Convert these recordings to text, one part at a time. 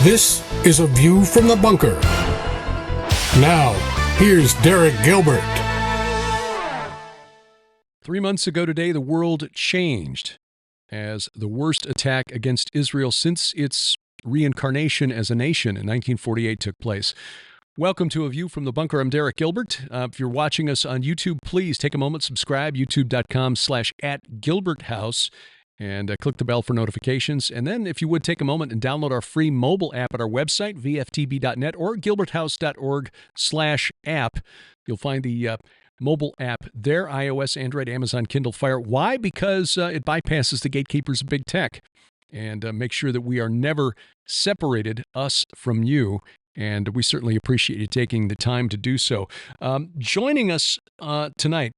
This is A View from the Bunker. Now, here's Derek Gilbert. 3 months ago today, the world changed as the worst attack against Israel since its reincarnation as a nation in 1948 took place. Welcome to A View from the Bunker. I'm Derek Gilbert. If you're watching us on YouTube, please take a moment, subscribe, youtube.com/@GilbertHouse, and click the bell for notifications. And then, if you would, take a moment and download our free mobile app at our website, VFTB.net or gilberthouse.org/app. You'll find the mobile app there, iOS, Android, Amazon, Kindle Fire. Why? Because it bypasses the gatekeepers of big tech and make sure that we are never separated, us from you. And we certainly appreciate you taking the time to do so. Joining us tonight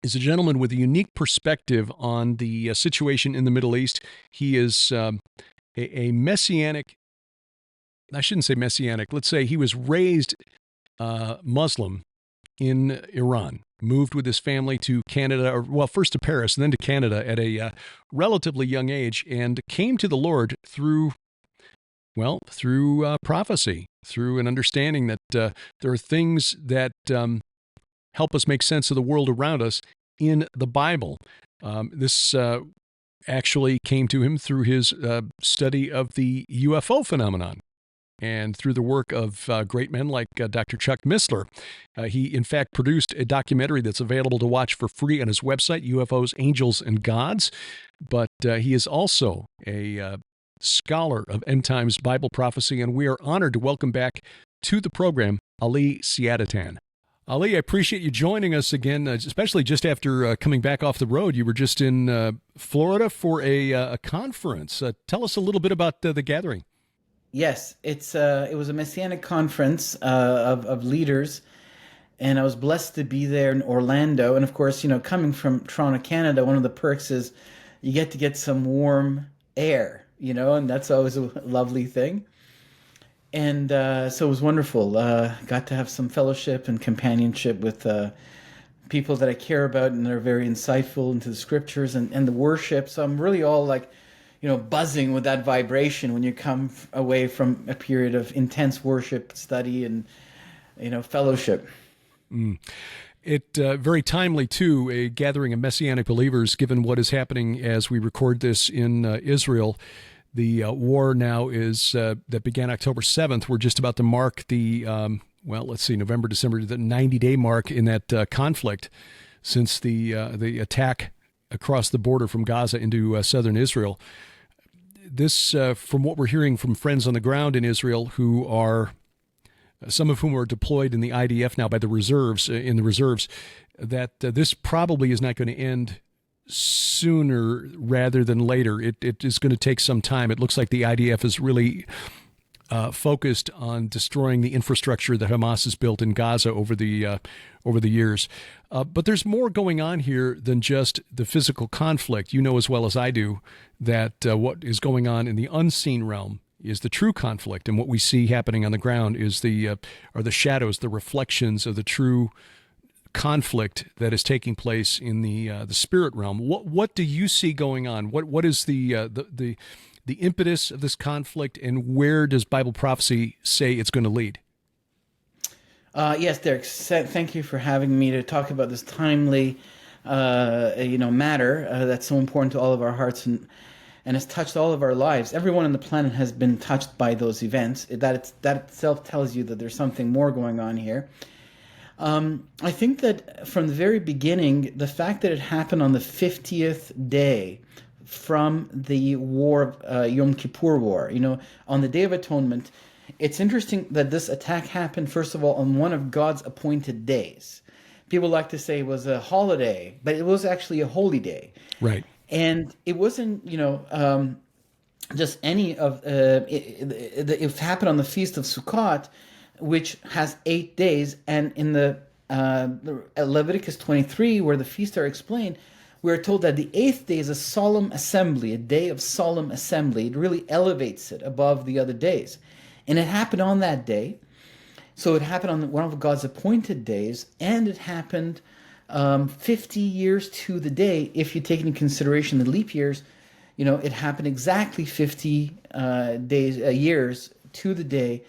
is a gentleman with a unique perspective on the situation in the Middle East. He is a messianic, I shouldn't say messianic, let's say he was raised Muslim in Iran, moved with his family to Canada, or well, first to Paris and then to Canada at a relatively young age, and came to the Lord through prophecy, through an understanding that there are things that help us make sense of the world around us in the Bible. This actually came to him through his study of the UFO phenomenon and through the work of great men like Dr. Chuck Missler. He, in fact, produced a documentary that's available to watch for free on his website, UFOs Angels Gods. But he is also a scholar of end times Bible prophecy, and we are honored to welcome back to the program Ali SIADATAN. Ali, I appreciate you joining us again, especially just after coming back off the road. You were just in Florida for a conference. Tell us a little bit about the gathering. Yes, it was a Messianic conference of leaders, and I was blessed to be there in Orlando. And of course, coming from Toronto, Canada, one of the perks is you get some warm air, and that's always a lovely thing. And so it was wonderful. Got to have some fellowship and companionship with people that I care about, and they're very insightful into the scriptures and the worship. So I'm really all buzzing with that vibration when you come away from a period of intense worship, study, and fellowship. It very timely, too, a gathering of Messianic believers, given what is happening as we record this in Israel. The war now is that began October 7th. We're just about to mark the, November, December, the 90-day mark in that conflict since the attack across the border from Gaza into southern Israel. This, from what we're hearing from friends on the ground in Israel, who are some of whom are deployed in the IDF now by the reserves, that this probably is not going to end sooner rather than later. It is going to take some time. It looks like the IDF is really focused on destroying the infrastructure that Hamas has built in Gaza over the years. But there's more going on here than just the physical conflict. You know as well as I do that what is going on in the unseen realm is the true conflict, and what we see happening on the ground is are the shadows, the reflections of the true conflict that is taking place in the spirit realm. What do you see going on? What is the impetus of this conflict, and where does Bible prophecy say it's going to lead? Yes, Derek. Thank you for having me to talk about this timely, matter that's so important to all of our hearts and has touched all of our lives. Everyone on the planet has been touched by those events. That itself tells you that there's something more going on here. I think that from the very beginning, the fact that it happened on the 50th day from the war, Yom Kippur War, on the Day of Atonement, it's interesting that this attack happened, first of all, on one of God's appointed days. People like to say it was a holiday, but it was actually a holy day. Right. And it wasn't, just any of it happened on the Feast of Sukkot, which has 8 days, and in the Leviticus 23, where the feasts are explained, we're told that the 8th day is a solemn assembly, a day of solemn assembly. It really elevates it above the other days. And it happened on that day. So it happened on one of God's appointed days, and it happened 50 years to the day. If you take into consideration the leap years, it happened exactly 50 years to the day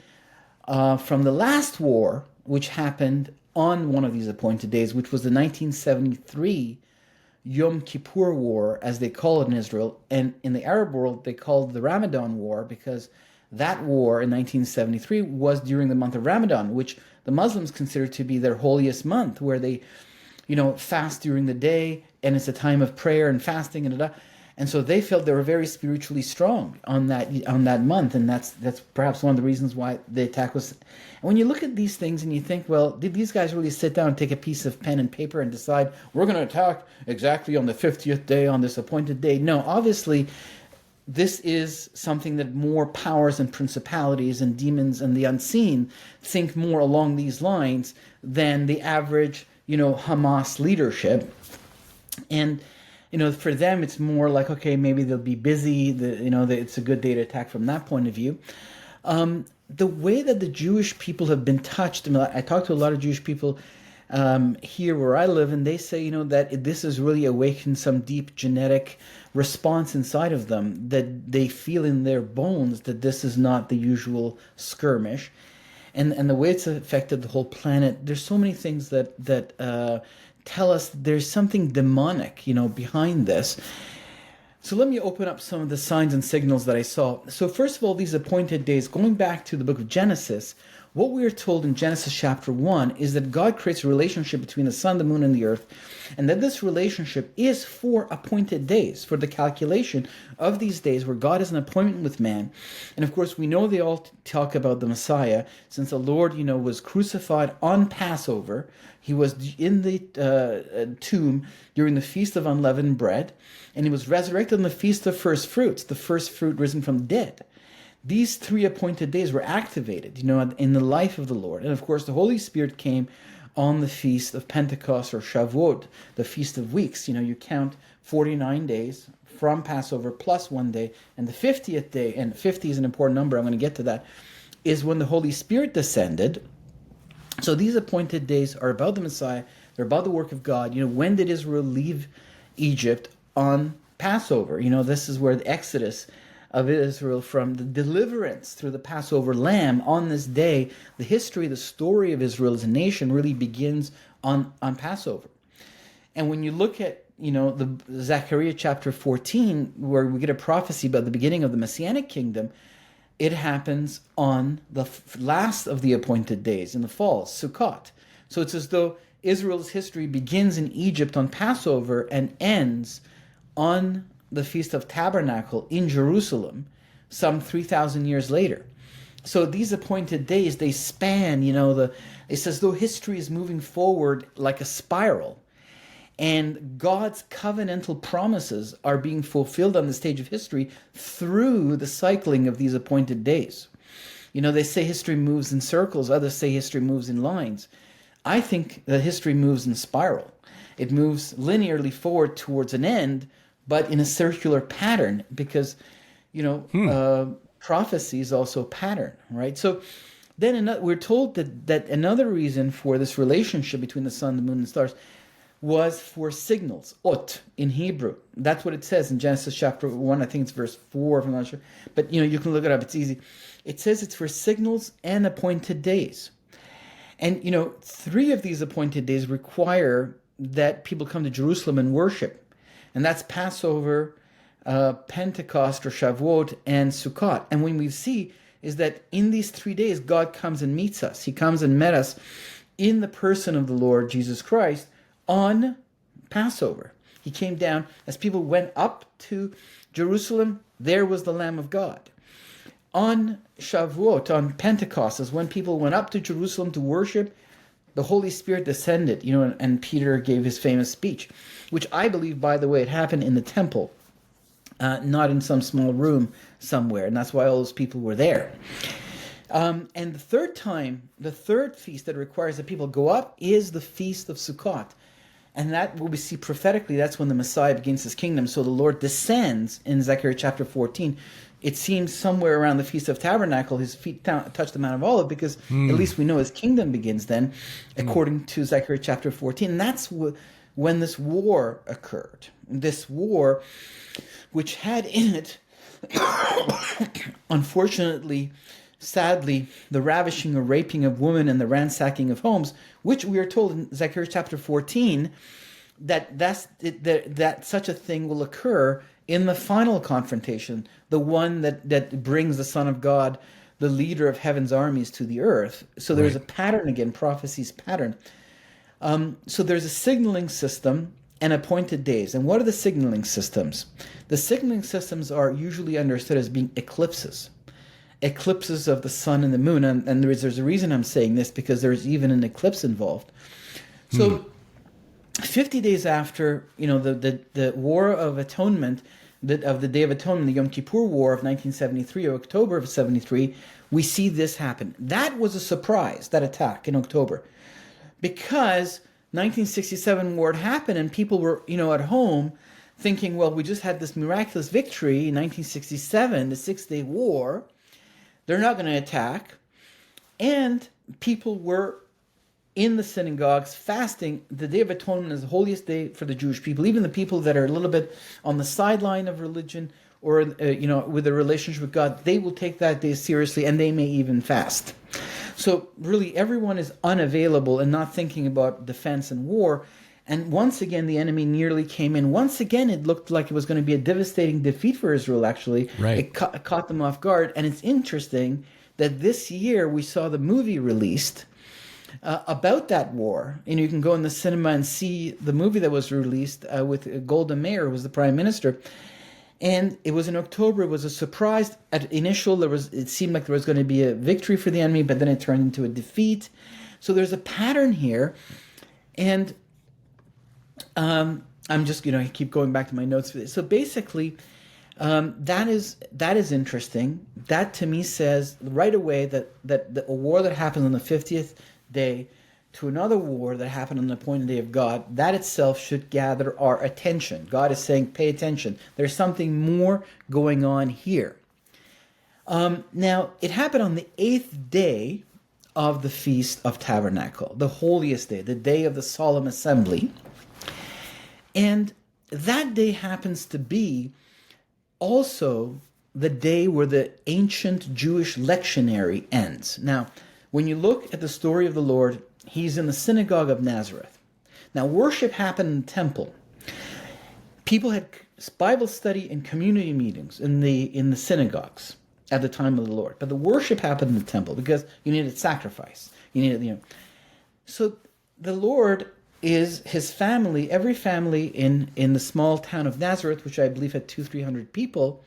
from the last war, which happened on one of these appointed days, which was the 1973 Yom Kippur War, as they call it in Israel. And in the Arab world, they called the Ramadan War, because that war in 1973 was during the month of Ramadan, which the Muslims consider to be their holiest month, where they, fast during the day, and it's a time of prayer and fasting and so they felt they were very spiritually strong on that month, and that's perhaps one of the reasons why the attack was. And when you look at these things and you think, well, did these guys really sit down and take a piece of pen and paper and decide we're going to attack exactly on the 50th day on this appointed day? No, obviously, this is something that more powers and principalities and demons and the unseen think more along these lines than the average, Hamas leadership. And for them, it's more like, okay, maybe they'll be busy. It's a good day to attack from that point of view. The way that the Jewish people have been touched, I talk to a lot of Jewish people here where I live, and they say, that this has really awakened some deep genetic response inside of them, that they feel in their bones that this is not the usual skirmish. And the way it's affected the whole planet, there's so many things that tell us there's something demonic, behind this. So let me open up some of the signs and signals that I saw. So first of all, these appointed days, going back to the book of Genesis, what we are told in Genesis chapter 1 is that God creates a relationship between the sun, the moon, and the earth, and that this relationship is for appointed days, for the calculation of these days where God has an appointment with man. And of course, we know they all talk about the Messiah, since the Lord, was crucified on Passover. He was in the tomb during the Feast of Unleavened Bread, and he was resurrected on the Feast of First Fruits, the first fruit risen from the dead. These 3 appointed days were activated, in the life of the Lord. And of course, the Holy Spirit came on the Feast of Pentecost, or Shavuot, the Feast of Weeks. You count 49 days from Passover plus 1 day. And the 50th day, and 50 is an important number, I'm going to get to that, is when the Holy Spirit descended. So these appointed days are about the Messiah. They're about the work of God. When did Israel leave Egypt? On Passover. This is where the Exodus of Israel from the deliverance through the Passover lamb on this day, the history, the story of Israel as a nation really begins on Passover. And when you look at, the Zechariah chapter 14, where we get a prophecy about the beginning of the Messianic kingdom, it happens on the last of the appointed days in the fall, Sukkot. So it's as though Israel's history begins in Egypt on Passover and ends on the Feast of Tabernacle in Jerusalem some 3,000 years later. So these appointed days, they span, it's as though history is moving forward like a spiral. And God's covenantal promises are being fulfilled on the stage of history through the cycling of these appointed days. They say history moves in circles, others say history moves in lines. I think that history moves in spiral. It moves linearly forward towards an end, but in a circular pattern, because, prophecy is also a pattern, right? So then we're told that another reason for this relationship between the sun, the moon, and the stars was for signals, ot, in Hebrew. That's what it says in Genesis chapter 1, I think it's verse 4, if I'm not sure. But, you can look it up, it's easy. It says it's for signals and appointed days. And, 3 of these appointed days require that people come to Jerusalem and worship. And that's Passover, Pentecost or Shavuot, and Sukkot. And what we see is that in these 3 days, God comes and meets us. He comes and met us in the person of the Lord Jesus Christ on Passover. He came down. As people went up to Jerusalem, there was the Lamb of God. On Shavuot, on Pentecost, as when people went up to Jerusalem to worship, the Holy Spirit descended, and Peter gave his famous speech, which I believe, by the way, it happened in the temple, not in some small room somewhere, and that's why all those people were there. And the third feast that requires that people go up is the Feast of Sukkot. And that, what we see prophetically, that's when the Messiah begins his kingdom. So the Lord descends in Zechariah chapter 14. It seems somewhere around the Feast of Tabernacle, his feet touch the Mount of Olives, because at least we know his kingdom begins then, according to Zechariah chapter 14. And that's when this war occurred. This war, which had in it, unfortunately, sadly, the ravishing or raping of women and the ransacking of homes, which we are told in Zechariah chapter 14 that such a thing will occur in the final confrontation, the one that brings the Son of God, the leader of heaven's armies, to the earth. So there's a pattern again, prophecy's pattern. So there's a signaling system and appointed days. And what are the signaling systems? The signaling systems are usually understood as being eclipses. Eclipses of the sun and the moon. And there's a reason I'm saying this, because there's even an eclipse involved. So 50 days after, the War of Atonement, of the Day of Atonement, the Yom Kippur War of 1973, or October of 73, we see this happen. That was a surprise, that attack in October, because 1967 war had happened and people were, at home thinking, well, we just had this miraculous victory in 1967, the Six-Day War. They're not going to attack. And people were in the synagogues fasting. The Day of Atonement is the holiest day for the Jewish people. Even the people that are a little bit on the sideline of religion, or with a relationship with God, they will take that day seriously, and they may even fast. So really, everyone is unavailable and not thinking about defense and war. And once again, the enemy nearly came in. Once again, it looked like it was going to be a devastating defeat for Israel, actually. Right. It caught them off guard. And it's interesting that this year we saw the movie released about that war. And you can go in the cinema and see the movie that was released with Golda Meir, who was the prime minister. And it was in October. It was a surprise. At initial, it seemed like there was going to be a victory for the enemy, but then it turned into a defeat. So there's a pattern here. And I'm just, I keep going back to my notes for this. So basically, that is interesting. That to me says right away that a war that happens on the 50th day to another war that happened on the appointed day of God, that itself should gather our attention. God is saying, pay attention. There's something more going on here. Now, it happened on the 8th day of the Feast of Tabernacle, the holiest day, the day of the solemn assembly. And that day happens to be also the day where the ancient Jewish lectionary ends. Now, when you look at the story of the Lord, he's in the synagogue of Nazareth. Now, worship happened in the temple. People had Bible study and community meetings in the synagogues at the time of the Lord. But the worship happened in the temple because you needed sacrifice. You needed, So the Lord is his family, every family in the small town of Nazareth, which I believe had 200-300 people,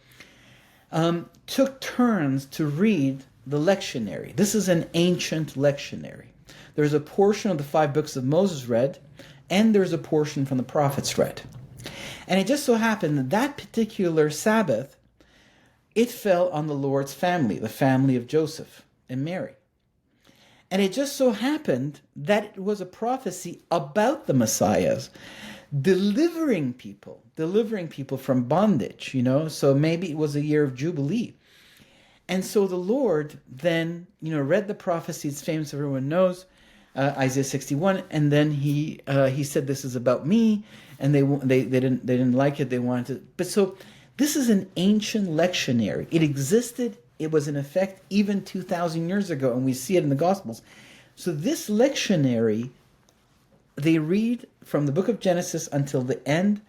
took turns to read the lectionary. This is an ancient lectionary. There's a portion of the 5 books of Moses read, and there's a portion from the prophets read. And it just so happened that that particular Sabbath, it fell on the Lord's family, the family of Joseph and Mary. And it just so happened that it was a prophecy about the Messiahs delivering people from bondage, So maybe it was a year of Jubilee. And so the Lord then, read the prophecy. It's famous, everyone knows, Isaiah 61, and then he said, "This is about me," and they didn't like it. They wanted to, but so this is an ancient lectionary. It existed. It was in effect even 2,000 years ago, and we see it in the Gospels. So this lectionary, they read from the book of Genesis until the end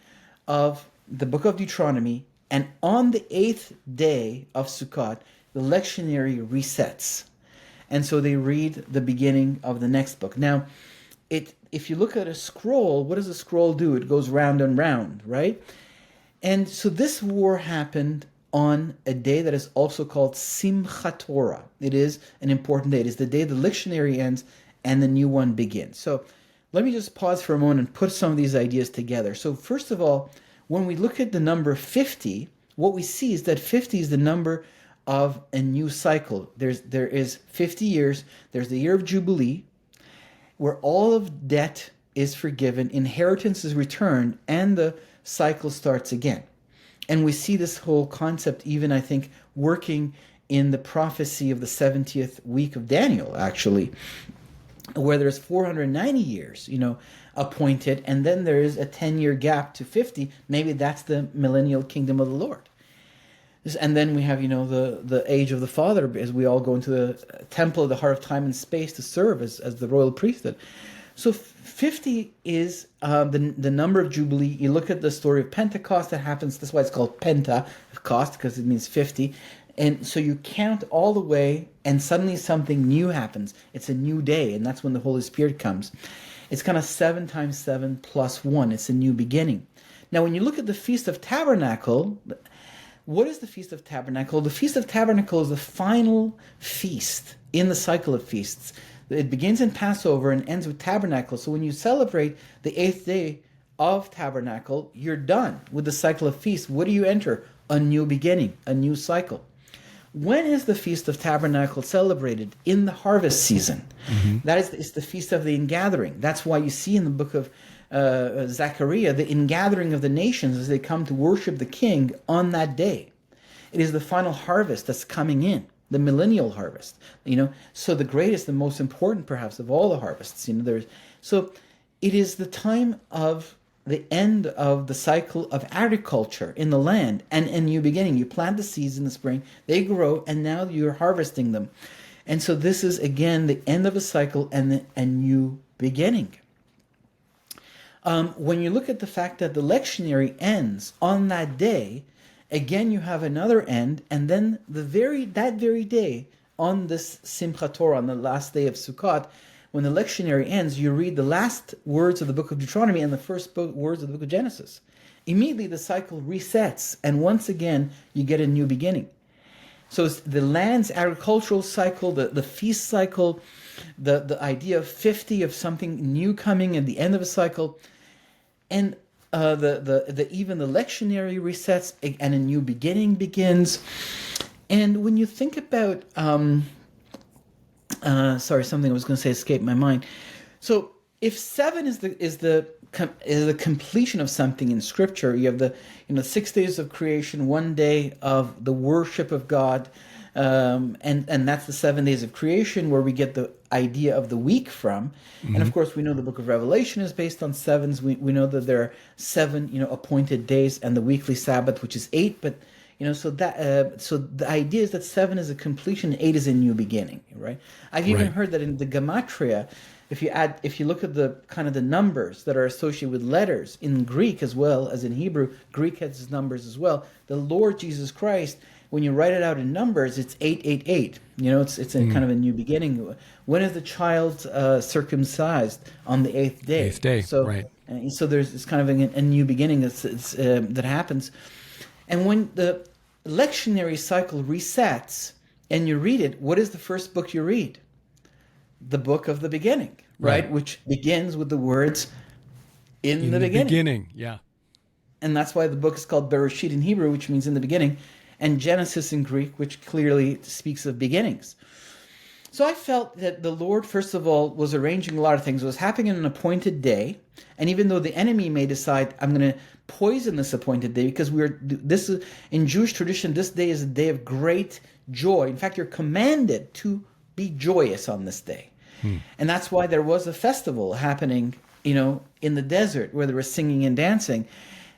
of the book of Deuteronomy, and on the 8th day of Sukkot, the lectionary resets. And so they read the beginning of the next book. Now, if you look at a scroll, what does a scroll do? It goes round and round, right? And so this war happened on a day that is also called Simchat Torah. It is an important day. It is the day the lectionary ends and the new one begins. So let me just pause for a moment and put some of these ideas together. So first of all, when we look at the number 50, what we see is that 50 is the number of a new cycle. There is 50 years. There's the year of Jubilee, where all of debt is forgiven, inheritance is returned, and the cycle starts again. And we see this whole concept even, I think, working in the prophecy of the 70th week of Daniel, actually, where there's 490 years, appointed, and then there is a 10-year gap to 50. Maybe that's the millennial kingdom of the Lord. And then we have, the age of the Father, as we all go into the temple of the heart of time and space to serve as the royal priesthood. So 50 is the number of Jubilee. You look at the story of Pentecost that happens. That's why it's called Pentecost, because it means 50. And so you count all the way, and suddenly something new happens. It's a new day, and that's when the Holy Spirit comes. It's kind of 7 times 7 plus 1. It's a new beginning. Now, when you look at the Feast of Tabernacle, what is the Feast of Tabernacle? The Feast of Tabernacle is the final feast in the cycle of feasts. It begins in Passover and ends with Tabernacle. So when you celebrate the 8th day of Tabernacle, you're done with the cycle of feasts. What do you enter? A new beginning, a new cycle. When is the Feast of Tabernacle celebrated? In the harvest season. Mm-hmm. That is, it's the Feast of the Ingathering. That's why you see in the book of Zechariah the ingathering of the nations as they come to worship the King on that day. It is the final harvest that's coming in, the millennial harvest. So the greatest, the most important, perhaps, of all the harvests. So it is the time of the end of the cycle of agriculture in the land and a new beginning. You plant the seeds in the spring, they grow, and now you're harvesting them. And so this is, again, the end of a cycle and a new beginning. When you look at the fact that the lectionary ends on that day, again you have another end, and then that very day, on this Simchat Torah, on the last day of Sukkot, when the lectionary ends, you read the last words of the book of Deuteronomy and the first words of the book of Genesis. Immediately the cycle resets, and once again you get a new beginning. So it's the land's agricultural cycle, the feast cycle, the idea of 50, of something new coming at the end of a cycle, and even the lectionary resets and a new beginning begins. And when you think about something I was going to say escaped my mind. So if 7 is the completion of something in Scripture, you have the 6 days of creation, 1 day of the worship of God, and that's the 7 days of creation where we get the idea of the week from. Mm-hmm. And of course, we know the book of Revelation is based on sevens. We know that there are 7 appointed days and the weekly Sabbath, which is 8, but so the idea is that 7 is a completion, 8 is a new beginning, right? I've even heard that in the Gematria, if you look at the kind of the numbers that are associated with letters in Greek as well as in Hebrew, Greek has its numbers as well. The Lord Jesus Christ, when you write it out in numbers, it's 888. It's a kind of a new beginning. When is the child circumcised? On the 8th day. 8th day, so, right. So there's this kind of a new beginning that happens. And when the lectionary cycle resets and you read it, what is the first book you read? The book of the beginning, right? Which begins with the words, in the beginning. Yeah. And that's why the book is called Bereshit in Hebrew, which means in the beginning, and Genesis in Greek, which clearly speaks of beginnings. So I felt that the Lord, first of all, was arranging a lot of things. It was happening in an appointed day, and even though the enemy may decide, I'm going to poison this appointed day, because this is in Jewish tradition, this day is a day of great joy. In fact, you're commanded to be joyous on this day. And that's why there was a festival happening, in the desert where there was singing and dancing.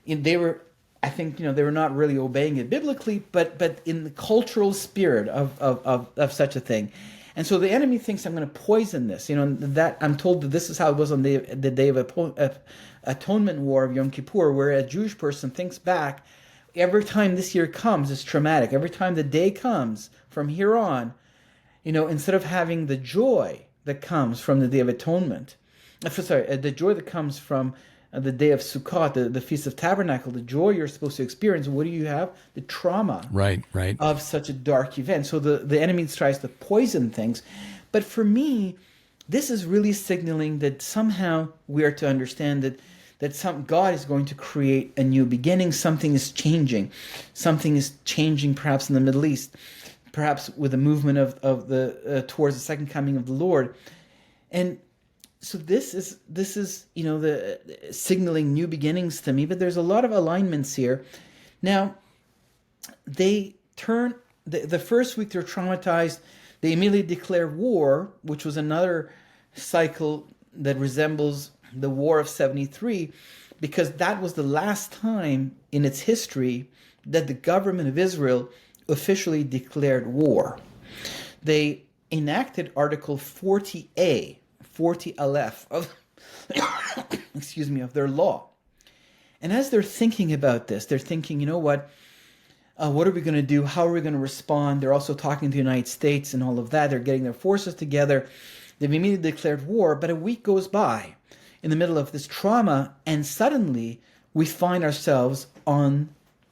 They were not really obeying it biblically, but in the cultural spirit of such a thing. And so the enemy thinks, I'm going to poison this. That I'm told that this is how it was on the day of Atonement War of Yom Kippur, where a Jewish person thinks back, every time this year comes, it's traumatic. Every time the day comes from here on, instead of having the joy that comes from the Day of Atonement, the joy that comes from the day of Sukkot, the Feast of Tabernacle, the joy you're supposed to experience, what do you have? The trauma of such a dark event. So the enemy tries to poison things. But for me, this is really signaling that somehow we are to understand that God is going to create a new beginning. Something is changing. Something is changing perhaps in the Middle East, perhaps with the movement of the towards the second coming of the Lord. And so this is the signaling new beginnings to me, but there's a lot of alignments here. Now, they turn the first week they're traumatized. They immediately declare war, which was another cycle that resembles the War of 73, because that was the last time in its history that the government of Israel officially declared war. They enacted Article 40A, 40 Aleph of, excuse me, of their law. And as they're thinking about this, they're thinking, you know what are we going to do? How are we going to respond? They're also talking to the United States and all of that. They're getting their forces together. They've immediately declared war, but a week goes by in the middle of this trauma, and suddenly we find ourselves on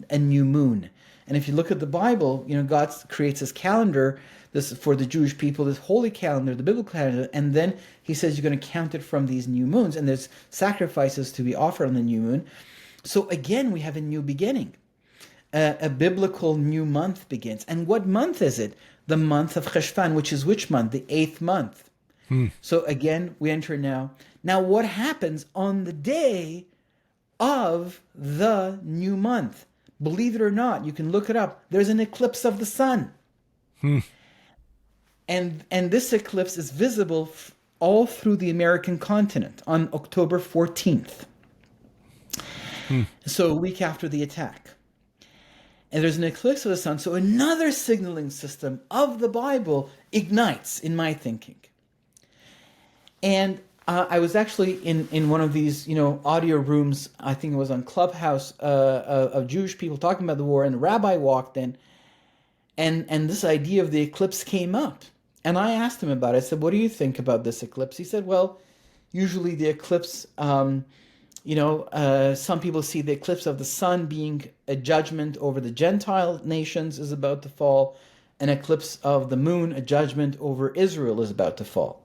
a new moon. And if you look at the Bible, God creates this calendar, this for the Jewish people, this holy calendar, the biblical calendar, and then he says you're going to count it from these new moons, and there's sacrifices to be offered on the new moon. So again, we have a new beginning. A biblical new month begins. And what month is it? The month of Cheshvan, which is which month? The 8th month. So again, we enter now. Now, what happens on the day of the new month? Believe it or not, you can look it up. There's an eclipse of the sun. And this eclipse is visible all through the American continent on October 14th. So a week after the attack. And there's an eclipse of the sun. So another signaling system of the Bible ignites in my thinking. And I was actually in one of these, audio rooms, I think it was on Clubhouse, of Jewish people talking about the war, and the rabbi walked in, and this idea of the eclipse came up. And I asked him about it. I said, what do you think about this eclipse? He said, well, usually the eclipse, some people see the eclipse of the sun being a judgment over the Gentile nations is about to fall. An eclipse of the moon, a judgment over Israel is about to fall.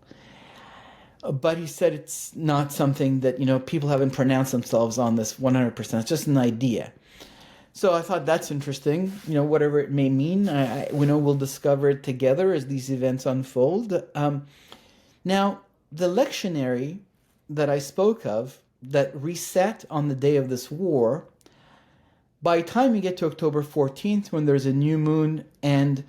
But he said it's not something that, people haven't pronounced themselves on this 100%. It's just an idea. So I thought that's interesting, whatever it may mean. We'll discover it together as these events unfold. Now, the lectionary that I spoke of, that reset on the day of this war, by the time you get to October 14th, when there's a new moon and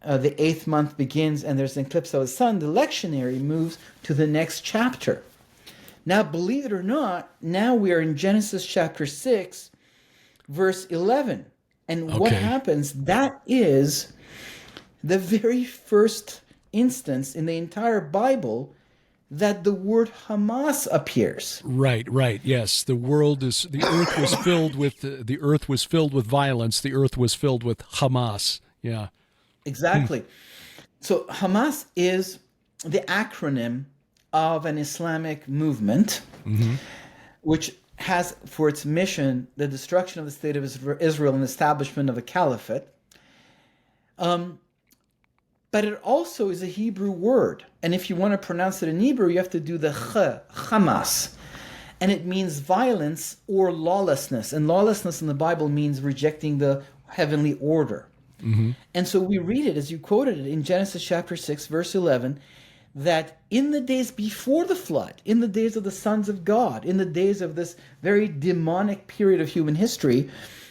the 8th month begins and there's an eclipse of the sun, the lectionary moves to the next chapter. Now, believe it or not, now we are in Genesis chapter 6, verse 11. And what happens, that is the very first instance in the entire Bible that the word Hamas appears. Right, yes. The earth was filled with violence. The earth was filled with Hamas. Yeah. Exactly. So Hamas is the acronym of an Islamic movement, which has for its mission the destruction of the state of Israel and the establishment of a caliphate. But it also is a Hebrew word. And if you want to pronounce it in Hebrew, you have to do the Hamas. And it means violence or lawlessness. And lawlessness in the Bible means rejecting the heavenly order. And so we read it, as you quoted it, in Genesis chapter 6, verse 11, that in the days before the flood, in the days of the sons of God, in the days of this very demonic period of human history,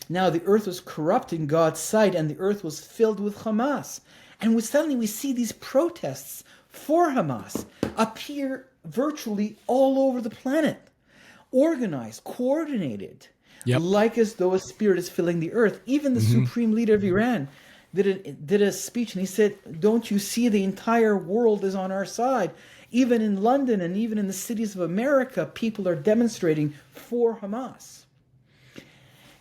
now the earth was corrupt in God's sight, and the earth was filled with Hamas. And suddenly we see these protests for Hamas appear virtually all over the planet, organized, coordinated, like as though a spirit is filling the earth. Even the supreme leader of Iran did a speech, and he said, don't you see the entire world is on our side? Even in London and even in the cities of America, people are demonstrating for Hamas.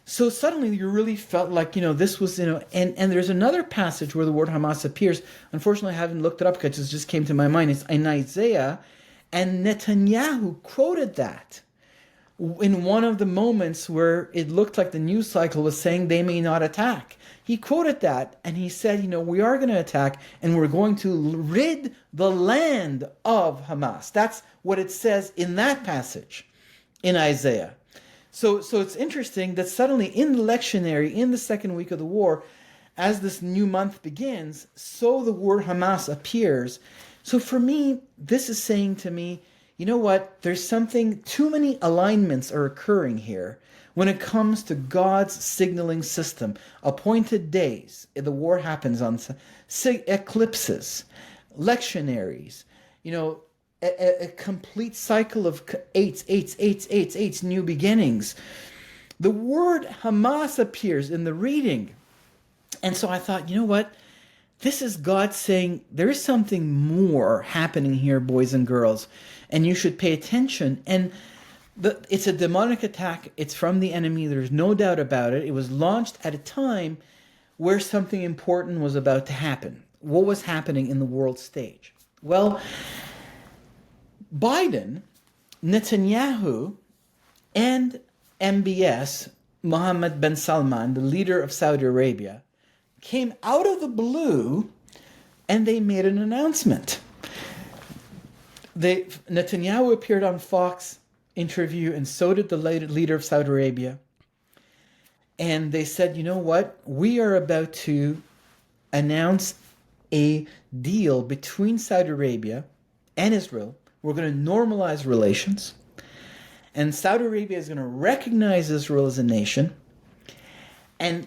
So suddenly you really felt like, this was, and there's another passage where the word Hamas appears. Unfortunately, I haven't looked it up because it just came to my mind. It's in Isaiah, and Netanyahu quoted that in one of the moments where it looked like the news cycle was saying they may not attack. He quoted that, and he said, we are going to attack, and we're going to rid the land of Hamas. That's what it says in that passage in Isaiah. So it's interesting that suddenly in the lectionary, in the second week of the war, as this new month begins, so the word Hamas appears. So for me, this is saying to me, you know what? There's something, too many alignments are occurring here when it comes to God's signaling system. Appointed days, the war happens on eclipses, lectionaries, a complete cycle of eights, new beginnings. the word Hamas appears in the reading. And so I thought, you know what? This is God saying there is something more happening here, boys and girls, and you should pay attention. And it's a demonic attack. It's from the enemy. There's no doubt about it. It was launched at a time where something important was about to happen. What was happening in the world stage? Well, Biden, Netanyahu, and MBS, Mohammed bin Salman, the leader of Saudi Arabia, came out of the blue and they made an announcement. Netanyahu appeared on Fox interview, and so did the leader of Saudi Arabia. And they said, you know what? We are about to announce a deal between Saudi Arabia and Israel. We're going to normalize relations. And Saudi Arabia is going to recognize Israel as a nation. And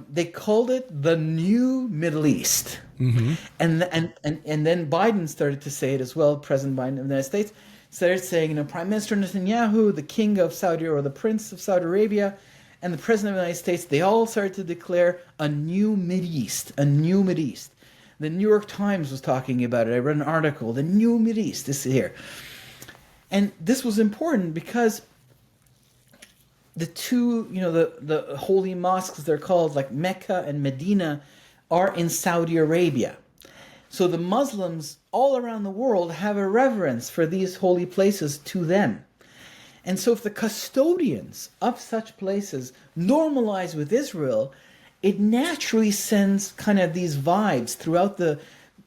they called it the new Middle East. Mm-hmm. And then Biden started to say it as well. President Biden of the United States started saying, Prime Minister Netanyahu, the king of Saudi, or the prince of Saudi Arabia, and the president of the United States, they all started to declare a new Mideast, a new Mideast. The New York Times was talking about it. I read an article, the new Mideast, this is here. And this was important because the two, the holy mosques, they're called, like Mecca and Medina, are in Saudi Arabia. So the Muslims all around the world have a reverence for these holy places to them. And so if the custodians of such places normalize with Israel, it naturally sends kind of these vibes throughout the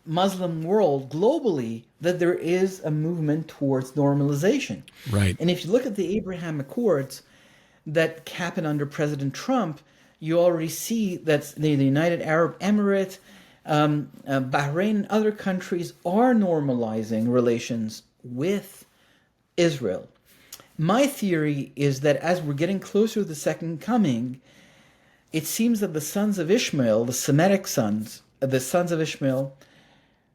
Muslim world globally that there is a movement towards normalization. Right. And if you look at the Abraham Accords that happened under President Trump, you already see that the United Arab Emirates, Bahrain, and other countries are normalizing relations with Israel. My theory is that as we're getting closer to the second coming, it seems that the sons of Ishmael, the Semitic sons, the sons of Ishmael,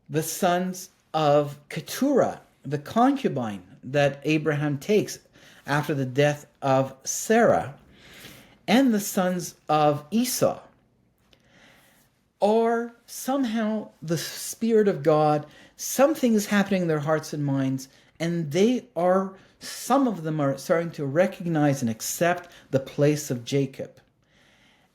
the sons of Keturah, the concubine that Abraham takes after the death of Sarah, and the sons of Esau are somehow the Spirit of God. Something is happening in their hearts and minds, and some of them are starting to recognize and accept the place of Jacob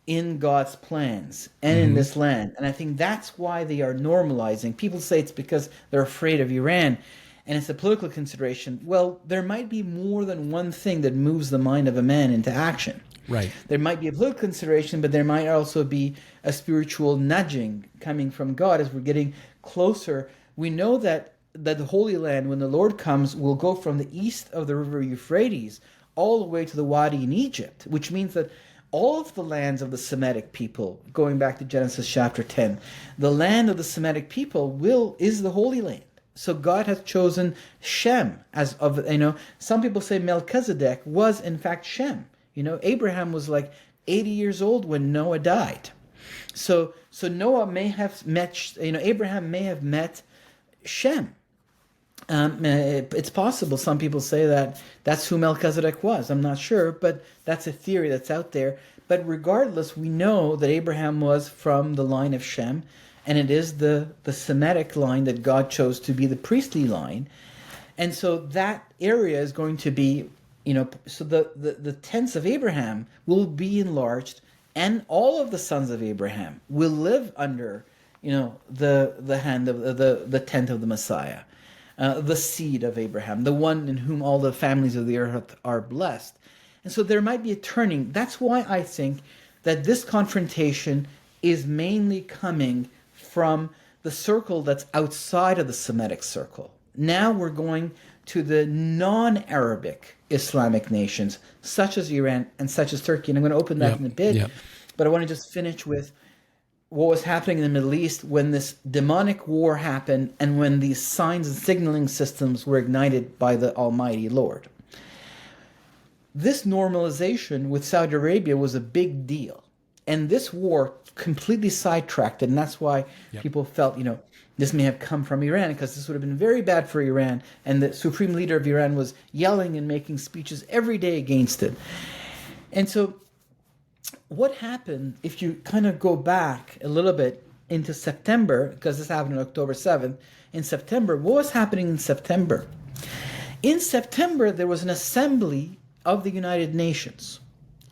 in God's plans and in this land. And I think that's why they are normalizing. People say it's because they're afraid of Iran, and it's a political consideration. Well, there might be more than one thing that moves the mind of a man into action. Right. There might be a political consideration, but there might also be a spiritual nudging coming from God as we're getting closer. We know that the Holy Land, when the Lord comes, will go from the east of the river Euphrates all the way to the Wadi in Egypt, which means that all of the lands of the Semitic people, going back to Genesis chapter 10, the land of the Semitic people is the Holy Land. So God has chosen Shem some people say Melchizedek was in fact Shem. Abraham was like 80 years old when Noah died. So Noah may have met, Abraham may have met Shem. It's possible. Some people say that that's who Melchizedek was. I'm not sure, but that's a theory that's out there. But regardless, we know that Abraham was from the line of Shem, and it is the Semitic line that God chose to be the priestly line. And so that area is going to be, so the tents of Abraham will be enlarged, and all of the sons of Abraham will live under, the hand of the tent of the Messiah. The seed of Abraham, the one in whom all the families of the earth are blessed. And so there might be a turning. That's why I think that this confrontation is mainly coming from the circle that's outside of the Semitic circle. Now we're going to the non-Arabic Islamic nations, such as Iran and such as Turkey. And I'm going to open that in a bit. But I want to just finish with what was happening in the Middle East when this demonic war happened and when these signs and signaling systems were ignited by the Almighty Lord. This normalization with Saudi Arabia was a big deal. And this war completely sidetracked it. And that's why people felt, this may have come from Iran, because this would have been very bad for Iran. And the supreme leader of Iran was yelling and making speeches every day against it. And so what happened, if you kind of go back a little bit into September, because this happened on October 7th, in September, what was happening in September? In September, there was an assembly of the United Nations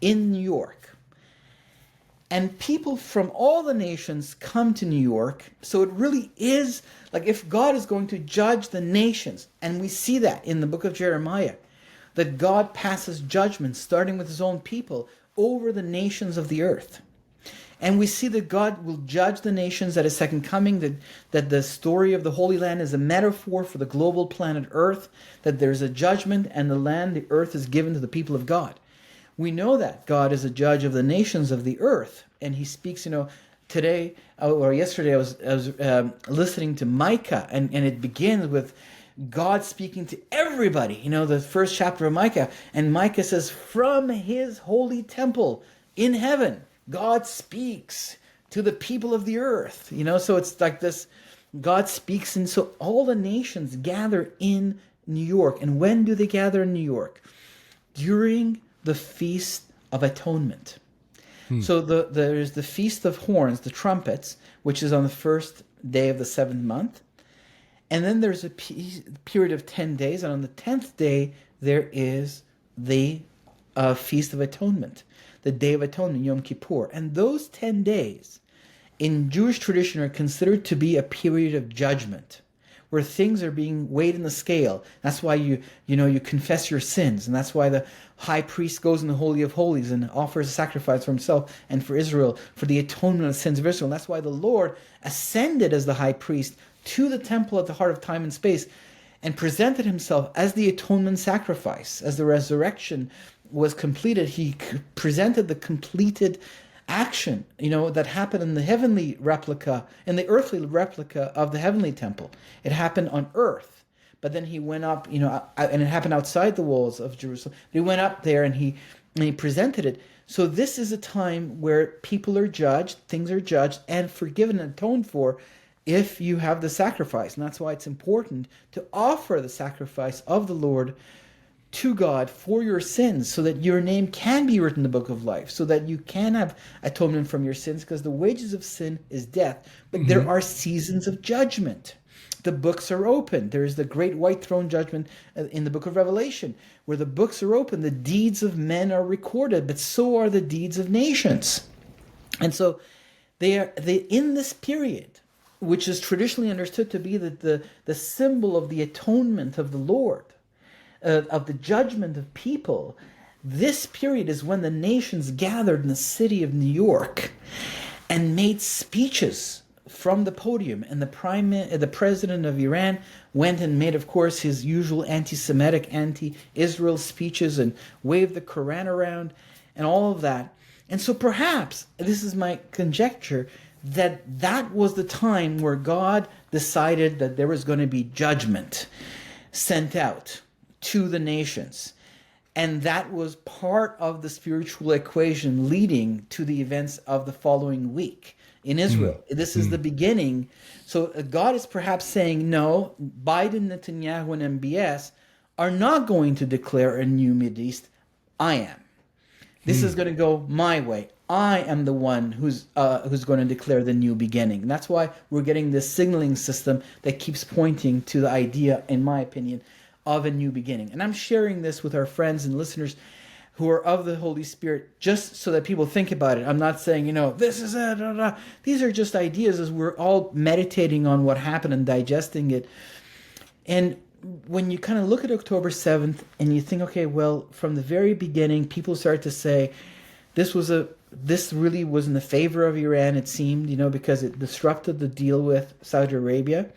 in New York. And people from all the nations come to New York. So it really is like if God is going to judge the nations, and we see that in the book of Jeremiah, that God passes judgment, starting with his own people, over the nations of the earth. And we see that God will judge the nations at his second coming, that the story of the Holy Land is a metaphor for the global planet Earth, that there's a judgment and the land, the earth, is given to the people of God. We know that God is a judge of the nations of the earth. And he speaks, today or yesterday I was listening to Micah, and it begins with God speaking to everybody, the first chapter of Micah. And Micah says, from his holy temple in heaven, God speaks to the people of the earth. So it's like this, God speaks. And so all the nations gather in New York. And when do they gather in New York? During the Feast of Atonement. So there's the Feast of Horns, the trumpets, which is on the first day of the 7th month. And then there's a period of 10 days. And on the 10th day, there is the Feast of Atonement, the Day of Atonement, Yom Kippur. And those 10 days in Jewish tradition are considered to be a period of judgment, where things are being weighed in the scale. That's why you confess your sins. And that's why the high priest goes in the Holy of Holies and offers a sacrifice for himself and for Israel, for the atonement of the sins of Israel. And that's why the Lord ascended as the high priest to the temple at the heart of time and space and presented himself as the atonement sacrifice. As the resurrection was completed, he presented the completed action, that happened in the heavenly replica, in the earthly replica of the heavenly temple. It happened on earth, but then he went up, and it happened outside the walls of Jerusalem. But he went up there and he presented it. So this is a time where people are judged, things are judged and forgiven and atoned for if you have the sacrifice. And that's why it's important to offer the sacrifice of the Lord to God for your sins, so that your name can be written in the book of life, so that you can have atonement from your sins, because the wages of sin is death. But there are seasons of judgment. The books are open. There is the great white throne judgment in the book of Revelation, where the books are open. The deeds of men are recorded, but so are the deeds of nations. And so they in this period, which is traditionally understood to be the symbol of the atonement of the Lord, of the judgment of people. This period is when the nations gathered in the city of New York and made speeches from the podium. And the president of Iran went and made, of course, his usual anti-Semitic, anti-Israel speeches and waved the Quran around and all of that. And so perhaps, this is my conjecture, that was the time where God decided that there was going to be judgment sent out to the nations. And that was part of the spiritual equation leading to the events of the following week in Israel. This is the beginning. So God is perhaps saying, no, Biden, Netanyahu, and MBS are not going to declare a new Mideast. I am. This is going to go my way. I am the one who's going to declare the new beginning. And that's why we're getting this signaling system that keeps pointing to the idea, in my opinion, of a new beginning. And I'm sharing this with our friends and listeners who are of the Holy Spirit, just so that people think about it. I'm not saying, this is it. These are just ideas as we're all meditating on what happened and digesting it. And when you kind of look at October 7th and you think, okay, well, from the very beginning, people start to say, this really was in the favor of Iran, it seemed, because it disrupted the deal with Saudi Arabia.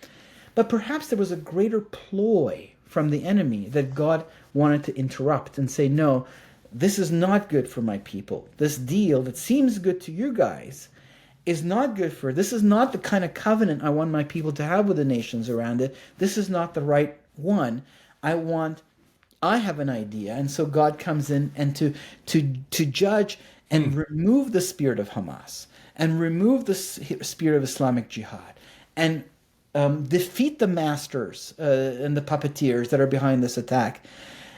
But perhaps there was a greater ploy from the enemy that God wanted to interrupt and say, no, this is not good for my people. This deal that seems good to you guys is not good for, this is not the kind of covenant I want my people to have with the nations around it. This is not the right one. I have an idea. And so God comes in and to judge and remove the spirit of Hamas and remove the spirit of Islamic Jihad and defeat the masters and the puppeteers that are behind this attack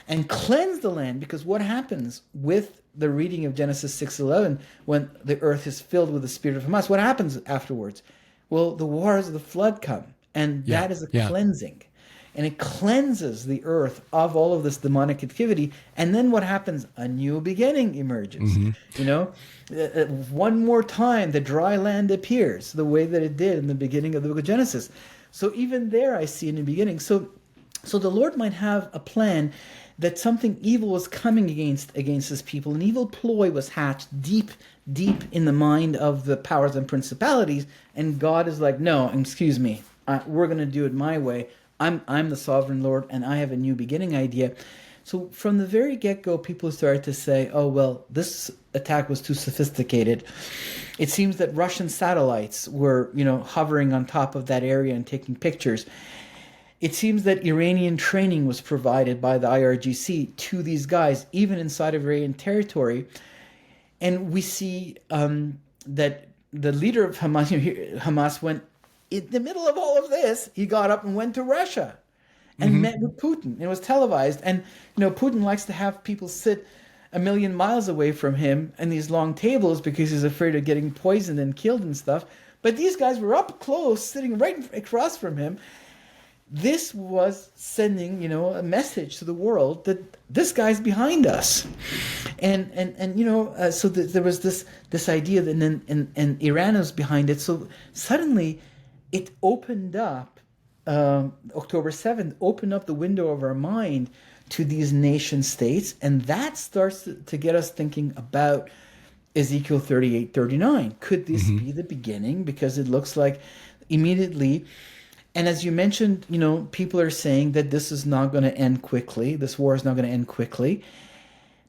and cleanse the land. Because what happens with the reading of Genesis 6:11, when the earth is filled with the spirit of Hamas, what happens afterwards? Well, the waters of the flood come, and that is a cleansing. And it cleanses the earth of all of this demonic activity. And then what happens? A new beginning emerges. You know, one more time, the dry land appears the way that it did in the beginning of the book of Genesis. So even there, I see a new beginning. So the Lord might have a plan that something evil was coming against his people. An evil ploy was hatched deep in the mind of the powers and principalities. And God is like, no, excuse me, we're going to do it my way. I'm the sovereign Lord, and I have a new beginning idea. So from the very get-go, people started to say, oh, well, this attack was too sophisticated. It seems that Russian satellites were, hovering on top of that area and taking pictures. It seems that Iranian training was provided by the IRGC to these guys, even inside of Iranian territory. And we see that the leader of Hamas went, in the middle of all of this, he got up and went to Russia and met with Putin. It was televised. And, Putin likes to have people sit a million miles away from him in these long tables because he's afraid of getting poisoned and killed and stuff. But these guys were up close, sitting right across from him. This was sending, a message to the world that this guy's behind us. So there was this idea that, and Iran was behind it. So suddenly, it opened up, October 7th, opened up the window of our mind to these nation states, and that starts to get us thinking about Ezekiel 38:39. Could this be the beginning? Because it looks like immediately, and as you mentioned, people are saying that this is not going to end quickly. This war is not going to end quickly.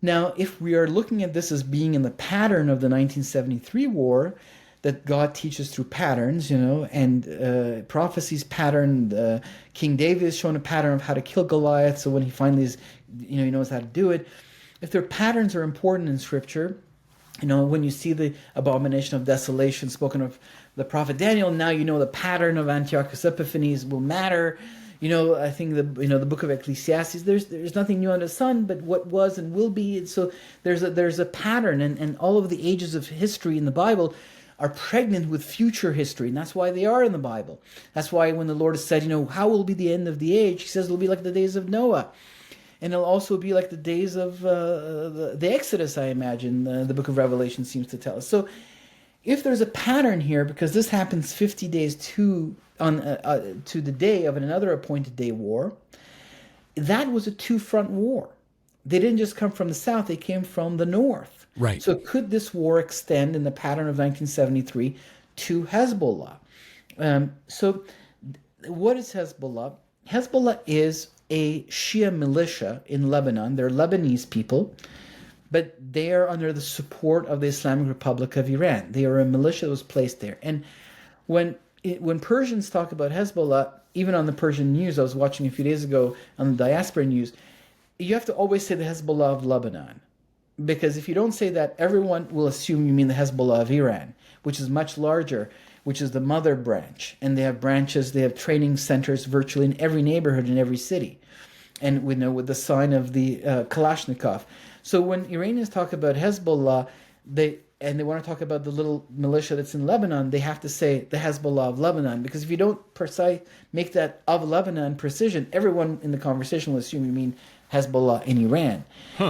Now, if we are looking at this as being in the pattern of the 1973 war, that God teaches through patterns, and prophecies pattern. King David is shown a pattern of how to kill Goliath. So when he finally is, he knows how to do it. If their patterns are important in Scripture, when you see the abomination of desolation spoken of the prophet Daniel, now the pattern of Antiochus Epiphanes will matter. I think the book of Ecclesiastes, there's nothing new under the sun, but what was and will be. And so there's a pattern, and all of the ages of history in the Bible are pregnant with future history, and that's why they are in the Bible. That's why when the Lord has said, how will be the end of the age, he says it'll be like the days of Noah. And it'll also be like the days of the Exodus, I imagine, the book of Revelation seems to tell us. So if there's a pattern here, because this happens 50 days to the day of another appointed day war, that was a two-front war. They didn't just come from the south, they came from the north. Right. So could this war extend in the pattern of 1973 to Hezbollah? So what is Hezbollah? Hezbollah is a Shia militia in Lebanon. They're Lebanese people, but they are under the support of the Islamic Republic of Iran. They are a militia that was placed there. And when Persians talk about Hezbollah, even on the Persian news, I was watching a few days ago on the diaspora news, you have to always say the Hezbollah of Lebanon. Because if you don't say that, everyone will assume you mean the Hezbollah of Iran, which is much larger, which is the mother branch. And they have branches, they have training centers virtually in every neighborhood in every city. And with the sign of the Kalashnikov. So when Iranians talk about Hezbollah, they want to talk about the little militia that's in Lebanon, they have to say the Hezbollah of Lebanon. Because if you don't make that of Lebanon precision, everyone in the conversation will assume you mean Hezbollah in Iran.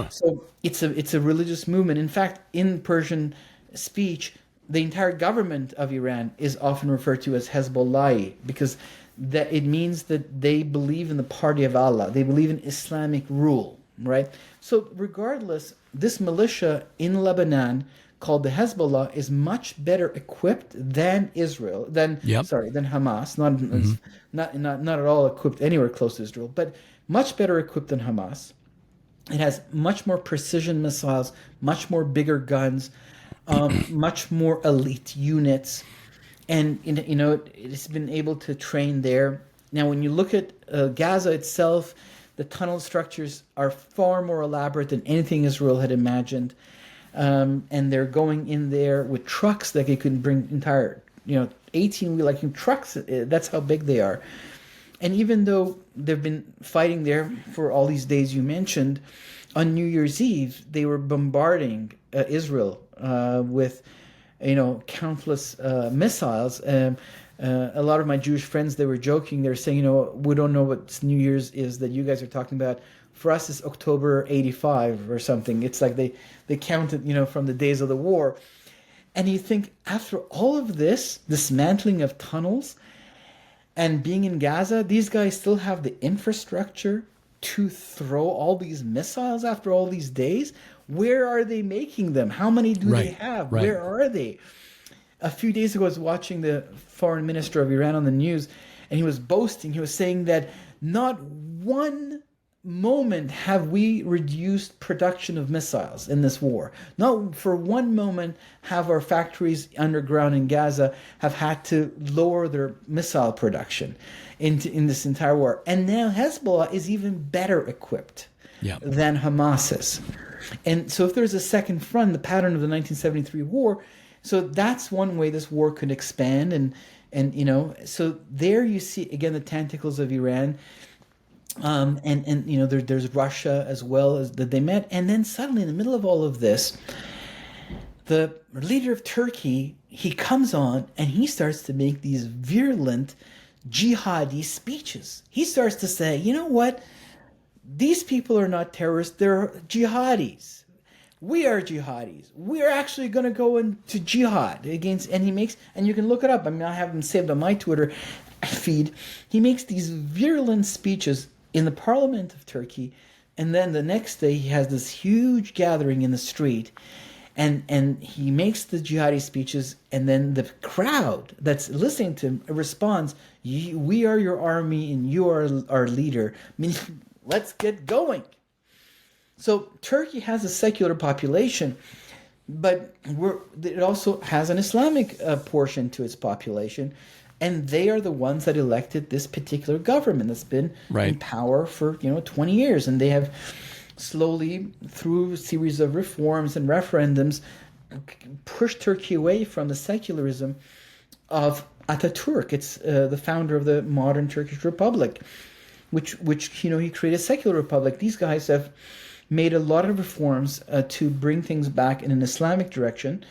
So it's a religious movement. In fact, in Persian speech, the entire government of Iran is often referred to as Hezbollah, because that it means that they believe in the party of Allah. They believe in Islamic rule, right? So regardless, this militia in Lebanon called the Hezbollah is much better equipped than Hamas. Not at all equipped anywhere close to Israel, but much better equipped than Hamas. It has much more precision missiles, much more bigger guns, much more elite units, and it's been able to train there. Now, when you look at Gaza itself, the tunnel structures are far more elaborate than anything Israel had imagined, and they're going in there with trucks that they can bring entire 18-wheel trucks. That's how big they are. And even though they've been fighting there for all these days you mentioned, on New Year's Eve, they were bombarding Israel with, countless missiles. A lot of my Jewish friends, they were joking. They were saying, we don't know what New Year's is that you guys are talking about. For us, it's October 85 or something. It's like they counted, from the days of the war. And you think, after all of this dismantling of tunnels and being in Gaza, these guys still have the infrastructure to throw all these missiles after all these days? Where are they making them? How many do they have? Right. Where are they? A few days ago, I was watching the foreign minister of Iran on the news, and he was boasting. He was saying that not one moment have we reduced production of missiles in this war. Not for one moment have our factories underground in Gaza have had to lower their missile production in this entire war. And now Hezbollah is even better equipped than Hamas is. And so if there's a second front, the pattern of the 1973 war, so that's one way this war could expand. And so there you see, again, the tentacles of Iran. There's Russia as well as that they met. And then suddenly in the middle of all of this, the leader of Turkey, he comes on and he starts to make these virulent jihadi speeches. He starts to say, you know what? These people are not terrorists, they're jihadis. We are jihadis. We are actually going to go into jihad against, and you can look it up. I mean, I have them saved on my Twitter feed. He makes these virulent speeches in the parliament of Turkey, and then the next day he has this huge gathering in the street, and he makes the jihadi speeches, and then the crowd that's listening to him responds, "We are your army, and you are our leader. I mean, let's get going." So Turkey has a secular population, but it also has an Islamic portion to its population. And they are the ones that elected this particular government that's been in power for 20 years. And they have slowly, through a series of reforms and referendums, pushed Turkey away from the secularism of Ataturk. It's the founder of the modern Turkish Republic, which he created a secular republic. These guys have made a lot of reforms to bring things back in an Islamic direction.